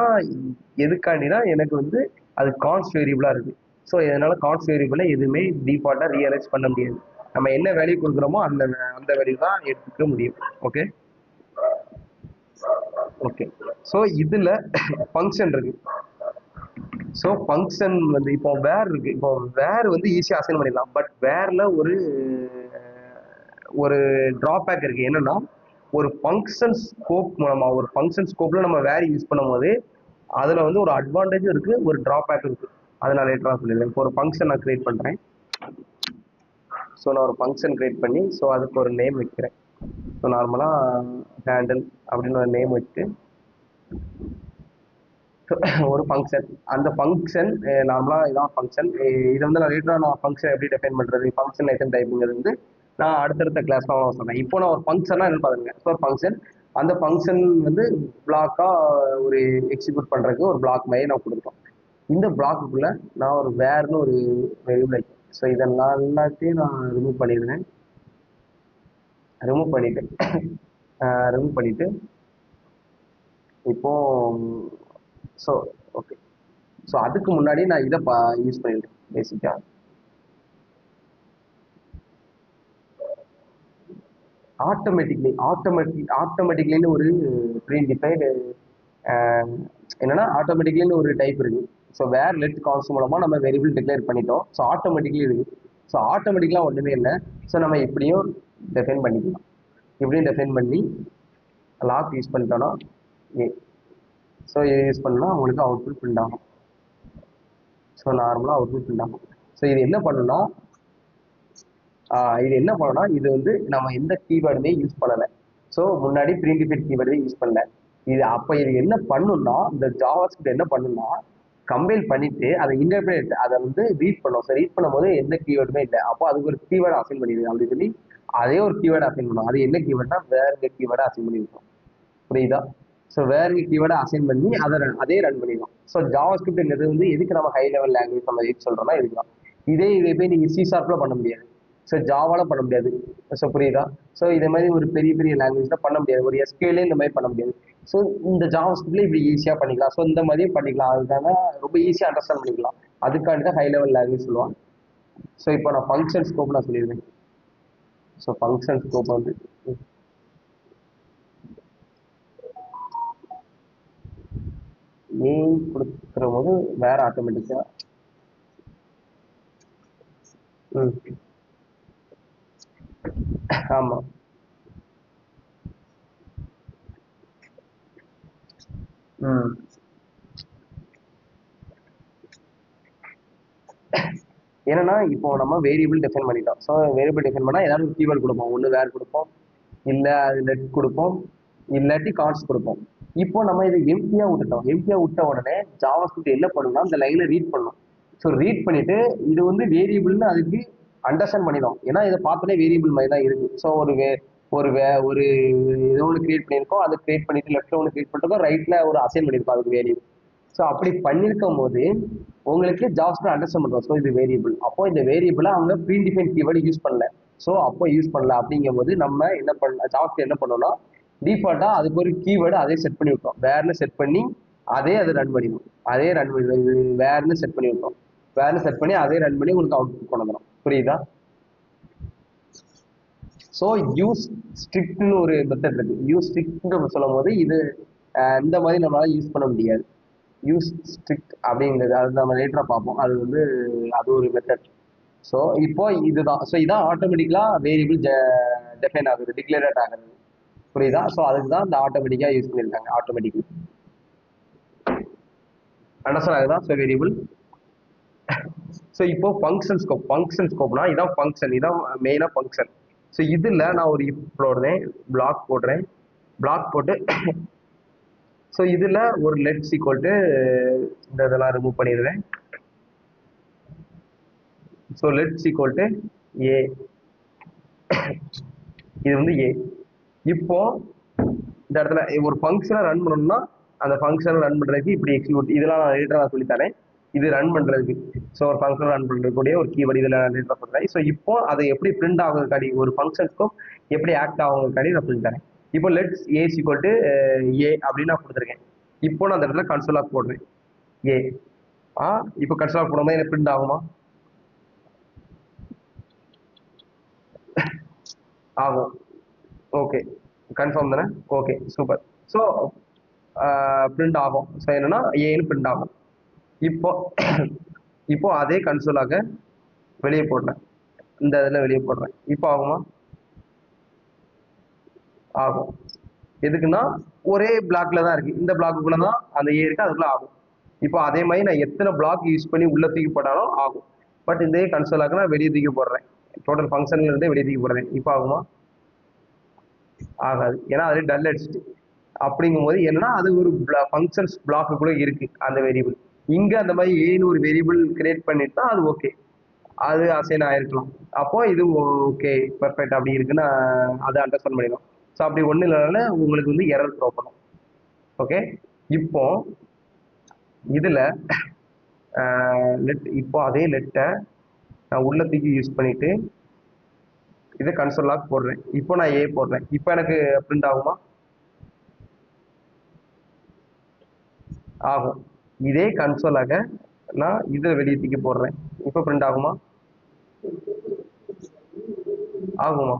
எதுக்காண்டினா எனக்கு வந்து அது கான்ஸ்ட் வேரியபிளாக இருக்குது. ஸோ இதனால கான்ஸ்ட் வேரியபிளை எதுவுமே டிஃபால்ட்டாக ரியலைஸ் பண்ண முடியாது. நம்ம என்ன வேல்யூ கொடுக்குறோமோ அந்த அந்த வேல்யூ தான் எடுத்துக்க முடியும். Okay okay. ஸோ இதில் ஃபங்க்ஷன் இருக்கு. ஸோ ஃபங்க்ஷன் வந்து இப்போ வேர் இருக்கு. இப்போ வேர் வந்து ஈஸியாக அசைன் பண்ணிடலாம். பட் வேர்ல ஒரு ஒரு டிராபேக் இருக்கு. என்னன்னா ஒரு ஃபங்க்ஷன் ஸ்கோப் மூலமா ஒரு ஃபங்க்ஷன் ஸ்கோப்ல நம்ம வேர் யூஸ் பண்ணும்போது அதுல வந்து ஒரு அட்வான்டேஜும் இருக்கு, ஒரு டிராபேக் இருக்கு. அதை நான் லேட்டராக சொல்லிடுறேன். இப்போ ஒரு ஃபங்க்ஷன் நான் கிரியேட் பண்றேன். ஸோ நான் ஒரு ஃபங்க்ஷன் கிரியேட் பண்ணி ஸோ அதுக்கு ஒரு நேம் வைக்கிறேன். ஸோ நார்மலாக ஹேண்டில் அப்படின்னு ஒரு நேம் வச்சுட்டு ஒரு ஃபங்க்ஷன், அந்த ஃபங்க்ஷன் நார்மலாக இதான் ஃபங்க்ஷன். இதை வந்து நான் லேட்டராக நான் ஃபங்க்ஷன் எப்படி டிஃபைன் பண்ணுறது, ஃபங்க்ஷன் எத்தனை டைப்புங்கிறது வந்து நான் அடுத்தடுத்த கிளாஸ்ல நான் சொல்றேன். இப்போ நான் ஒரு ஃபங்க்ஷனா என்ன பாருங்க. ஸோ ஃபங்க்ஷன், அந்த ஃபங்க்ஷன் வந்து பிளாக்கா ஒரு எக்ஸிக்யூட் பண்றதுக்கு ஒரு பிளாக் மாதிரி நான் கொடுத்துட்டோம். இந்த பிளாக்குக்குள்ள நான் ஒரு வேர்னு ஒரு வேரியபிள் வைக்கிறேன். ஸோ இதெல்லாம் எல்லாத்தையும் நான் ரிமூவ் பண்ணிடுறேன். ரிமூவ் பண்ணிட்டு ரிமூவ் பண்ணிட்டு இப்போ ஸோ ஓகே. ஸோ அதுக்கு முன்னாடி நான் இதை யூஸ் பண்ணிடுறேன். பேசிக்கா ஆட்டோமேட்டிக்லின்னு ஒரு ப்ரீ டிஃபைன்டு என்னன்னா ஆட்டோமேட்டிக்லின்னு ஒரு டைப் இருக்கு. ஸோ வேர் லெட் கான்ஸ்ட் மூலமா நம்ம வேரியபிள் டிக்ளேர் பண்ணிட்டோம். ஸோ ஆட்டோமேட்டிக்லி இருக்கு. ஸோ ஆட்டோமேட்டிக்லாம் ஒன்றுமே இல்லை. ஸோ நம்ம இப்படியும் டிஃபைன் பண்ணிக்கலாம். இப்படியும் டிஃபைன் பண்ணி லாக் யூஸ் பண்ணிட்டோம்னா ஏ. ஸோ இது யூஸ் பண்ணால் உங்களுக்கு அவுட்புட் பிரிண்ட் ஆகும். ஸோ நார்மலாக அவுட்புட் பிரிண்ட் ஆகும். ஸோ இது என்ன பண்ணுன்னா இது வந்து நம்ம எந்த கீவேர்டுமே யூஸ் பண்ணலை. ஸோ முன்னாடி ப்ரீடிஃபைட் கீவேர்டே யூஸ் பண்ணல. இது அப்போ இது என்ன பண்ணுன்னா இந்த ஜாவாஸ்கிரிப்ட் என்ன பண்ணுன்னா கம்பைல் பண்ணிட்டு அதை இன்டர்பிரேட் அதை வந்து ரீட் பண்ணும். ஸோ ரீட் பண்ணும்போது எந்த கீவேர்டுமே இல்லை. அப்போ அதுக்கு ஒரு கீவேர்டு அசைன் பண்ணிடுது அப்படின்னு சொல்லி அதே ஒரு கீவேர்டு அசைன் பண்ணும். அது என்ன கீவேர்ட்னா வேற கீவேர்டை அசைன் பண்ணிருக்கோம். புரியுதா? ஸோ வேற கீவேர்டை அசைன் பண்ணி அதே ரன் பண்ணிடும். ஸோ ஜாவாஸ்கிரிப்ட்ங்கிறது வந்து எதுக்கு நம்ம ஹை லெவல் லாங்குவேஜ் நம்ம எதுக்கு சொல்றோம்னா இதுதான். இதே போய் நீங்க சி ஷார்ப்ல பண்ண முடியாது. ஸோ ஜாவால பண்ண முடியாது. ஸோ புரியுதா? ஸோ இதே மாதிரி ஒரு பெரிய பெரிய லாங்குவேஜ்ல பண்ண முடியாது. ஒரு எஸ்கியூஎல்லே இந்த மாதிரி பண்ண முடியாது. ஸோ இந்த ஜாவாஸ்கிரிப்ட்ல இப்படி ஈஸியாக பண்ணிக்கலாம். ஸோ இந்த மாதிரியும் பண்ணிக்கலாம். அதுக்காக ரொம்ப ஈஸியாக அண்டர்ஸ்டாண்ட் பண்ணிக்கலாம். அதுக்காண்டி தான் ஹை லெவல் லாங்குவேஜ் சொல்லுவாங்க. ஸோ இப்போ நான் ஃபங்க்ஷன் ஸ்கோப் நான் சொல்லியிருந்தேன். ஸோ ஃபங்க்ஷன் ஸ்கோப் வந்து நேம் கொடுக்குற போது வேற ஆட்டோமேட்டிக்கா ஆமா என்னன்னா இப்போ நம்ம வேரியபிள் டிஃபைன் பண்ணிட்டோம். ஸோ வேரியபிள் டிஃபைன் பண்ணால் ஏதாவது ஒரு கீவேர்டு கொடுப்போம். ஒன்று வேர் கொடுப்போம், இல்லை அது லெட் கொடுப்போம், இல்லாட்டி கார்ட்ஸ் கொடுப்போம். இப்போ நம்ம இதை எம்டியா விட்டுட்டோம். எம்டியா விட்ட உடனே ஜாவாஸ்கிரிப்ட் என்ன பண்ணணும்னா அந்த லைனை ரீட் பண்ணணும். ஸோ ரீட் பண்ணிட்டு இது வந்து வேரியபிள்னு அதுக்கு அண்டர்ஸ்டாண்ட் பண்ணிடும். ஏன்னா இதை பார்த்தோன்னே வேரியபிள் மாதிரி தான் இருக்கு. ஸோ ஒரு ஏதோ ஒன்று கிரியேட் பண்ணியிருக்கோம். அதை கிரியேட் பண்ணிட்டு லெஃப்ட்ல ஒன்று கிரியேட் பண்ணிருக்கோம், ரைட்ல ஒரு அசைன் பண்ணியிருக்கோம் அதுக்கு வேரியபிள். ஸோ அப்படி பண்ணியிருக்கும் போது உங்களுக்கு ஜாவாஸ்கிரிப்ட் அண்டர்ஸ்டாண்ட் பண்ணுறோம். ஸோ இது வேரியபிள். அப்போ இந்த வேரியபிளை அவங்க ப்ரீ டிஃபைன் கீவேர்டு யூஸ் பண்ணல. ஸோ அப்போ யூஸ் பண்ணல அப்படிங்கும் போது நம்ம என்ன பண்ண ஜாவாஸ்கிரிப்ட் என்ன பண்ணோம்னா டிஃபால்ட்டா அதுக்கு ஒரு கீவேர்டு அதே செட் பண்ணி விட்டோம். வேர்னு செட் பண்ணி அது ரன் பண்ணிடும். அதே ரன் பண்ணி வேர்னு செட் பண்ணி விட்டோம். வேர்னு செட் பண்ணி அதே ரன் பண்ணி உங்களுக்கு அவுட்புட் கொண்டு வந்துடும். புரியுதா? ஸோ யூஸ் ஸ்ட்ரிக்ட்னு ஒரு மெத்தட் இருக்கு. யூஸ் ஸ்ட்ரிக்ட்னு சொல்லும் போது இது இந்த மாதிரி நம்மளால யூஸ் பண்ண முடியாது. யூஸ் ஸ்ட்ரிக்ட் அப்படிங்கிறது அது நம்ம லேட்டராக பார்ப்போம். அது வந்து அது ஒரு மெத்தட். ஸோ இப்போ இதுதான். ஸோ இதான் ஆட்டோமேட்டிக்கலாக வேரியபிள் டிஃபைன் ஆகுது, டிக்ளேரேட் ஆகுது. புரியுதா? ஸோ அதுக்கு தான் இந்த ஆட்டோமேட்டிக்காக யூஸ் பண்ணியிருக்காங்க. ஆட்டோமேட்டிக்லி அண்டர்ஸ்டாண்ட் ஆகுதா? So variable. ஸோ இப்போ ஃபங்க்ஷன் ஸ்கோப்னா இதான் ஃபங்க்ஷன், இதான் மெயினாக ஃபங்க்ஷன். ஸோ இதில் நான் ஒரு இஃப் போடுறேன், பிளாக் போட்டு ஸோ இதில் ஒரு லெட்ஸ் ஈக்குவல் டு இந்த இதெல்லாம் ரிமூவ் பண்ணிடுறேன். ஸோ லெட்ஸ் ஈக்குவல் டு ஏ. இது வந்து ஏ. இப்போ இந்த இடத்துல ஒரு ஃபங்க்ஷனை ரன் பண்ணணும்னா அந்த ஃபங்க்ஷன் ரன் பண்றதுக்கு இப்படி எக்ஸிக்யூட் இதெல்லாம் நான் லேட்டராக சொல்லித்தரேன். இது ரன் பண்றதுக்கு. ஸோ ஒரு ஃபங்க்ஷன் ரன் பண்றதுக்கூடிய ஒரு கீவேர்டு இதில் லேட்டராக சொல்றேன். ஸோ இப்போ அதை எப்படி பிரிண்ட் ஆகுறதுக்காடி ஒரு ஃபங்க்ஷன்ஸ்க்கும் எப்படி ஆக்ட் ஆகுறதுக்காடி நான் சொல்லி தரேன். இப்போ லெட்ஸ் ஏ ஈக்குவல் டு ஏ அப்படின்னு நான் கொடுத்துருக்கேன். இப்போ நான் அந்த இடத்துல கன்சோல் லாக் போடுறேன் ஏ. இப்போ கன்சோல் லாக் போடும்போது எனக்கு பிரிண்ட் ஆகுமா? ஆகும். ஓகே, கன்ஃபார்ம் தானே? Okay, super. ஸோ பிரிண்ட் ஆகும். ஸோ என்னன்னா ஏன்னு பிரிண்ட் ஆகும். இப்போ இப்போ அதே கன்சோலாக வெளியே போடுறேன். இந்த இதில் வெளியே போடுறேன். இப்போ ஆகுமா? ஆகும். எதுக்குன்னா ஒரே பிளாக்ல தான் இருக்கு. இந்த பிளாக்குள்ள தான் அந்த ஏ இருக்கு, அதுக்குள்ள ஆகும். இப்போ அதே மாதிரி நான் எத்தனை பிளாக் யூஸ் பண்ணி உள்ள தூக்கி போட்டாலும் ஆகும். பட் இந்த கன்சோலாக நான் வெளியே தூக்கி போடுறேன். டோட்டல் ஃபங்க்ஷன்ல இருந்தே வெளியே தூக்கி போடுறேன். இப்போ ஆகுமா? ஆகாது. ஏன்னா அது டல் அடிச்சுட்டு. அப்படிங்கும்போது என்னன்னா அது ஒரு ஃபங்க்ஷன்ஸ் பிளாக்குள்ள இருக்கு அந்த வேரியபிள். இங்க அந்த மாதிரி ஏன்னு ஒரு வேரியபிள் கிரியேட் பண்ணிட்டா அது ஓகே, அது அசைன் ஆயிருக்கலாம். அப்போ இது ஓகே பெர்ஃபெக்ட் அப்படி இருக்குன்னு அதை அண்டர்ஸ்டாண்ட் பண்ணிடும். ஸோ அப்படி ஒன்றும் இல்லைனால உங்களுக்கு வந்து எரர் த்ரோ பண்ணும். ஓகே, இப்போ இதுல லெட் இப்போ அதே லெட்டை நான் உள்ள தூக்கி யூஸ் பண்ணிட்டு இதை கன்சோல் லாக் போடுறேன். இப்போ நான் ஏ போடுறேன். இப்போ எனக்கு பிரிண்ட் ஆகுமா? ஆகும். இதே கன்சோலாக நான் இதை வெளியே தூக்கி போடுறேன். இப்போ பிரிண்ட் ஆகுமா? ஆகுமா?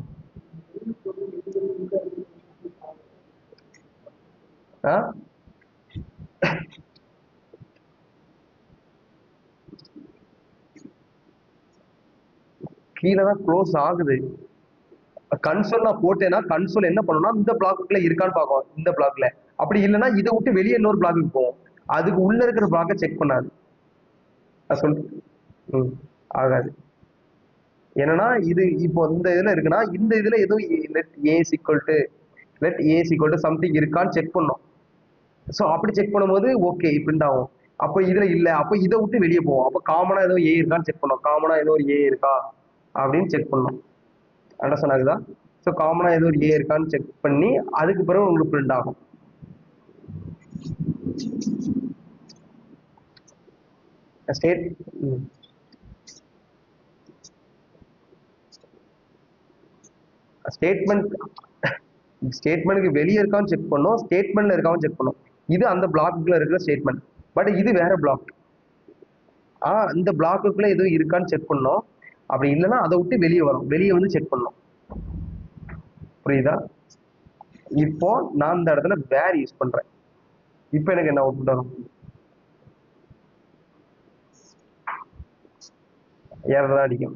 கீழே தான் க்ளோஸ் ஆகுது. கன்சோல் நான் போட்டேன்னா கன்சோல் என்ன பண்ணணும்னா இந்த பிளாக்குள்ள இருக்கான்னு பார்க்கும். இந்த பிளாக்ல அப்படி இல்லைன்னா இதை விட்டு வெளியே இன்னொரு பிளாக்கு போகும். அதுக்கு உள்ள இருக்கிற பிளாக்கை செக் பண்ணாது. சொல் ஆகாது. என்னன்னா இது இப்போ இந்த இதுல இருக்குன்னா இந்த இதுல ஏதோ let A equal to something இருக்கான்னு செக் பண்ணும். ஸோ அப்படி செக் பண்ணும்போது ஓகே பிரிண்ட் ஆகும். அப்போ இதுல இல்லை, அப்போ இதை விட்டு வெளியே போவோம். அப்போ காமனா ஏதோ ஏ இருக்கான்னு செக் பண்ணும். காமனா ஏதோ ஒரு ஏ இருக்கா அப்படின்னு செக் பண்ணும். அண்டர்ஸ்டாண்ட் ஆகுதா? ஸோ காமனா ஏதோ ஒரு ஏ இருக்கான்னு செக் பண்ணி அதுக்கு பிறகு உங்களுக்கு பிரிண்ட் ஆகும். ஸ்டேட் ஸ்டேட்மெண்ட்க்கு வெளியே இருக்கான்னு செக் பண்ணும், ஸ்டேட்மெண்ட்ல இருக்கான்னு செக் பண்ணும். இது அந்த பிளாக்குள்ள இருக்கிற ஸ்டேட்மெண்ட். பட் இது வேற பிளாக். இந்த பிளாக்குள்ள எதுவும் இருக்கான்னு செக் பண்ணோம். அப்படி இல்லைன்னா அதை விட்டு வெளியே வரும். வெளியே வந்து செக் பண்ணோம். புரியுதா? இப்போ நான் இந்த இடத்துல வேர் யூஸ் பண்றேன். இப்போ எனக்கு என்ன அவுட்புட் வரும்? எரர் தான் அடிக்கும்.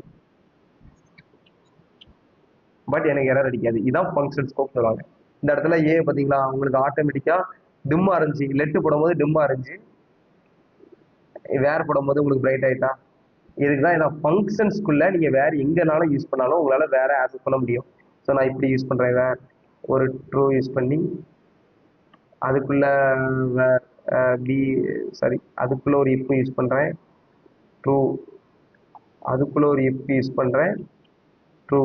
பட் எனக்கு எரர் அடிக்காது. இதான் ஃபங்க்ஷன் ஸ்கோப் சொல்லுவாங்க. இந்த இடத்துல ஏ பார்த்தீங்களா உங்களுக்கு ஆட்டோமேட்டிக்கா டிம்மா இருந்துச்சு. லெட்டு போடும்போது டிம்மா இருந்துச்சு, வேர் போடும்போது உங்களுக்கு பிரைட் ஆயிட்டா. இதுக்கு தான் இதான் ஃபங்க்ஷன்ஸ்குள்ள நீங்க வேற எங்கனாலும் யூஸ் பண்ணாலும் உங்களால வேற ஆக்சஸ் பண்ண முடியும். ஸோ நான் இப்படி யூஸ் பண்றேன். வேர் ஒரு ட்ரூ யூஸ் பண்ணி அதுக்குள்ள பி சாரி அதுக்குள்ள ஒரு இப் யூஸ் பண்றேன் ட்ரூ, அதுக்குள்ள ஒரு இப் யூஸ் பண்றேன் ட்ரூ.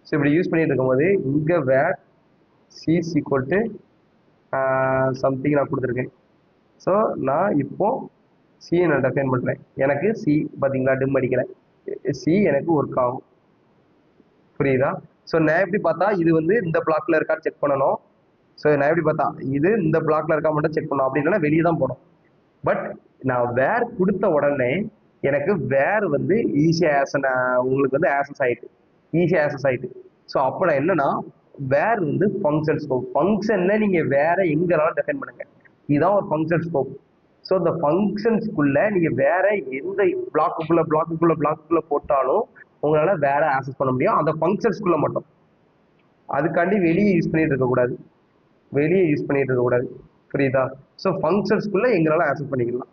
ஸோ இப்படி யூஸ் பண்ணிட்டு இருக்கும்போது இங்க வேர் சி ஈக்குவல் டு சம்திங் நான் கொடுத்துருக்கேன். ஸோ நான் இப்போ சியை நான் டெஃபைன் பண்றேன். எனக்கு சி பார்த்தீங்களா டிம் அடிக்கிறேன். சி எனக்கு ஒர்க் ஆகும். புரியுதா? ஸோ நான் எப்படி பார்த்தா இது வந்து இந்த பிளாக்ல இருக்கான்னு செக் பண்ணணும். ஸோ நான் எப்படி பார்த்தா இது இந்த பிளாக்ல இருக்கா மட்டும் செக் பண்ணணும். அப்படின்னா வெளியே தான் போடும். பட் நான் வேர் கொடுத்த உடனே எனக்கு வேர் வந்து ஈஸியாக உங்களுக்கு வந்து ஆக்சஸ் ஆயிட்டு ஈஸியாக ஆக்சஸ் ஆயிட்டு. ஸோ அப்போ நான் என்னன்னா வேர் வந்து ஃபங்க்ஷன் ஸ்கோப். ஃபங்க்ஷன்ல நீங்க வேற எங்கனாலும் டிஃபைன் பண்ணுங்க. இதுதான் ஒரு ஃபங்க்ஷன் ஸ்கோப். ஸோ இந்த ஃபங்க்ஷன்ஸ்குள்ள நீங்க வேற எந்த பிளாக்குக்குள்ள போட்டாலும் உங்களால வேற ஆக்சஸ் பண்ண முடியும். அந்த ஃபங்க்ஷன்ஸ்குள்ள மட்டும். அதுக்காண்டி வெளியே யூஸ் பண்ணிட்டு இருக்கக்கூடாது. புரியுதா? ஸோ ஃபங்க்ஷன்ஸ்குள்ள எங்களால ஆக்சஸ் பண்ணிக்கலாம்.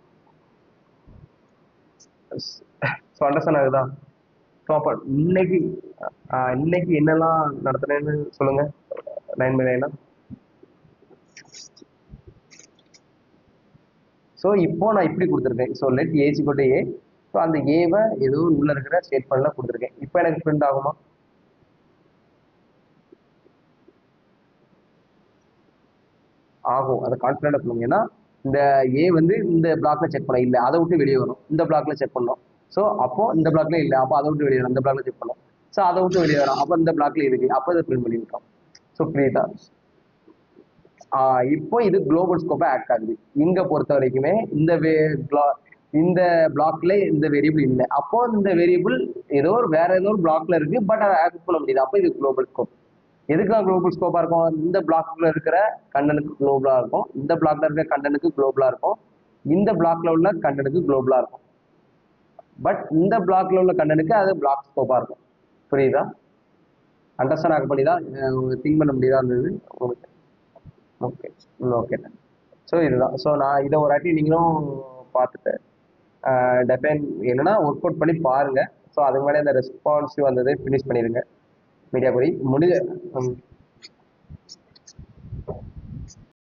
ஸோ அண்டர்ஸ்டாண்ட் ஆகுதா? ஸோ அப்போ இன்னைக்கு என்னெல்லாம் நடத்துறேன்னு சொல்லுங்க. 9/9. ஸோ இப்போ நான் இப்படி கொடுத்துருக்கேன். So let A equal to A. So அந்த ஏவை ஏதோ உள்ள இருக்கிற ஸ்டேட்மெண்ட்ல கொடுத்துருக்கேன். இப்போ எனக்கு பிரிண்ட் ஆகுமா? ஆகும். அதை கான்ஃபிடென்ட்டாக சொல்லுங்க. ஏன்னா இந்த ஏ வந்து இந்த பிளாக்ல செக் பண்ணோம், இல்லை அதை விட்டு வெளியே வரும், இந்த பிளாக்ல செக் பண்ணோம். ஸோ அப்போ இந்த பிளாக்ல இல்லை, அப்போ அதை விட்டு வெளியே வரும், இந்த பிளாக்ல செக் பண்ணோம். ஸோ அதை விட்டு வெளியே வரும், அப்போ இந்த பிளாக்ல இருக்கு, அப்போ இதை பிரிண்ட் பண்ணி விட்டோம். ஸோ புரியுதா? இப்போ இது குளோபல் ஸ்கோப்பா ஆக்ட் ஆகுது. இங்க பொறுத்த வரைக்குமே இந்த பிளாக்ல இந்த வேரியபிள் இல்லை, அப்போ இந்த வேரியபிள் வேற ஏதோ ஒரு பிளாக்ல இருக்கு, பட் அதை ஆக்சஸ் பண்ண முடியுது, அப்போ இது குளோபல் ஸ்கோப். எதுக்காக குளோபல் ஸ்கோப்பா இருக்கும்? இந்த பிளாக்ல இருக்கிற கண்டனுக்கு குளோபலா இருக்கும், இந்த பிளாக்ல இருக்கிற கண்டனுக்கு குளோபலா இருக்கும், இந்த பிளாக்ல உள்ள கண்டனுக்கு குளோபலா இருக்கும். பட் இந்த பிளாக்ல உள்ள கண்டனுக்கு அது பிளாக் ஸ்கோப்பா இருக்கும். புரியுதா? அண்டர்ஸ்டாண்ட் ஆக பண்ணி தான் திங்க் பண்ண முடியுதா இருந்தது உங்களுக்கு? ஓகே. ஓகே. ஸோ இதுதான். ஸோ நான் இதை ஒரு வாட்டி நீங்களும் பார்த்துட்டு டெஃபைன் என்னன்னா ஒர்க் அவுட் பண்ணி பாருங்க. ஸோ அதுக்கு மேலே இந்த ரெஸ்பான்சிவ் வந்தது ஃபினிஷ் பண்ணிடுங்க. மீடியா கொரி முடிஞ்ச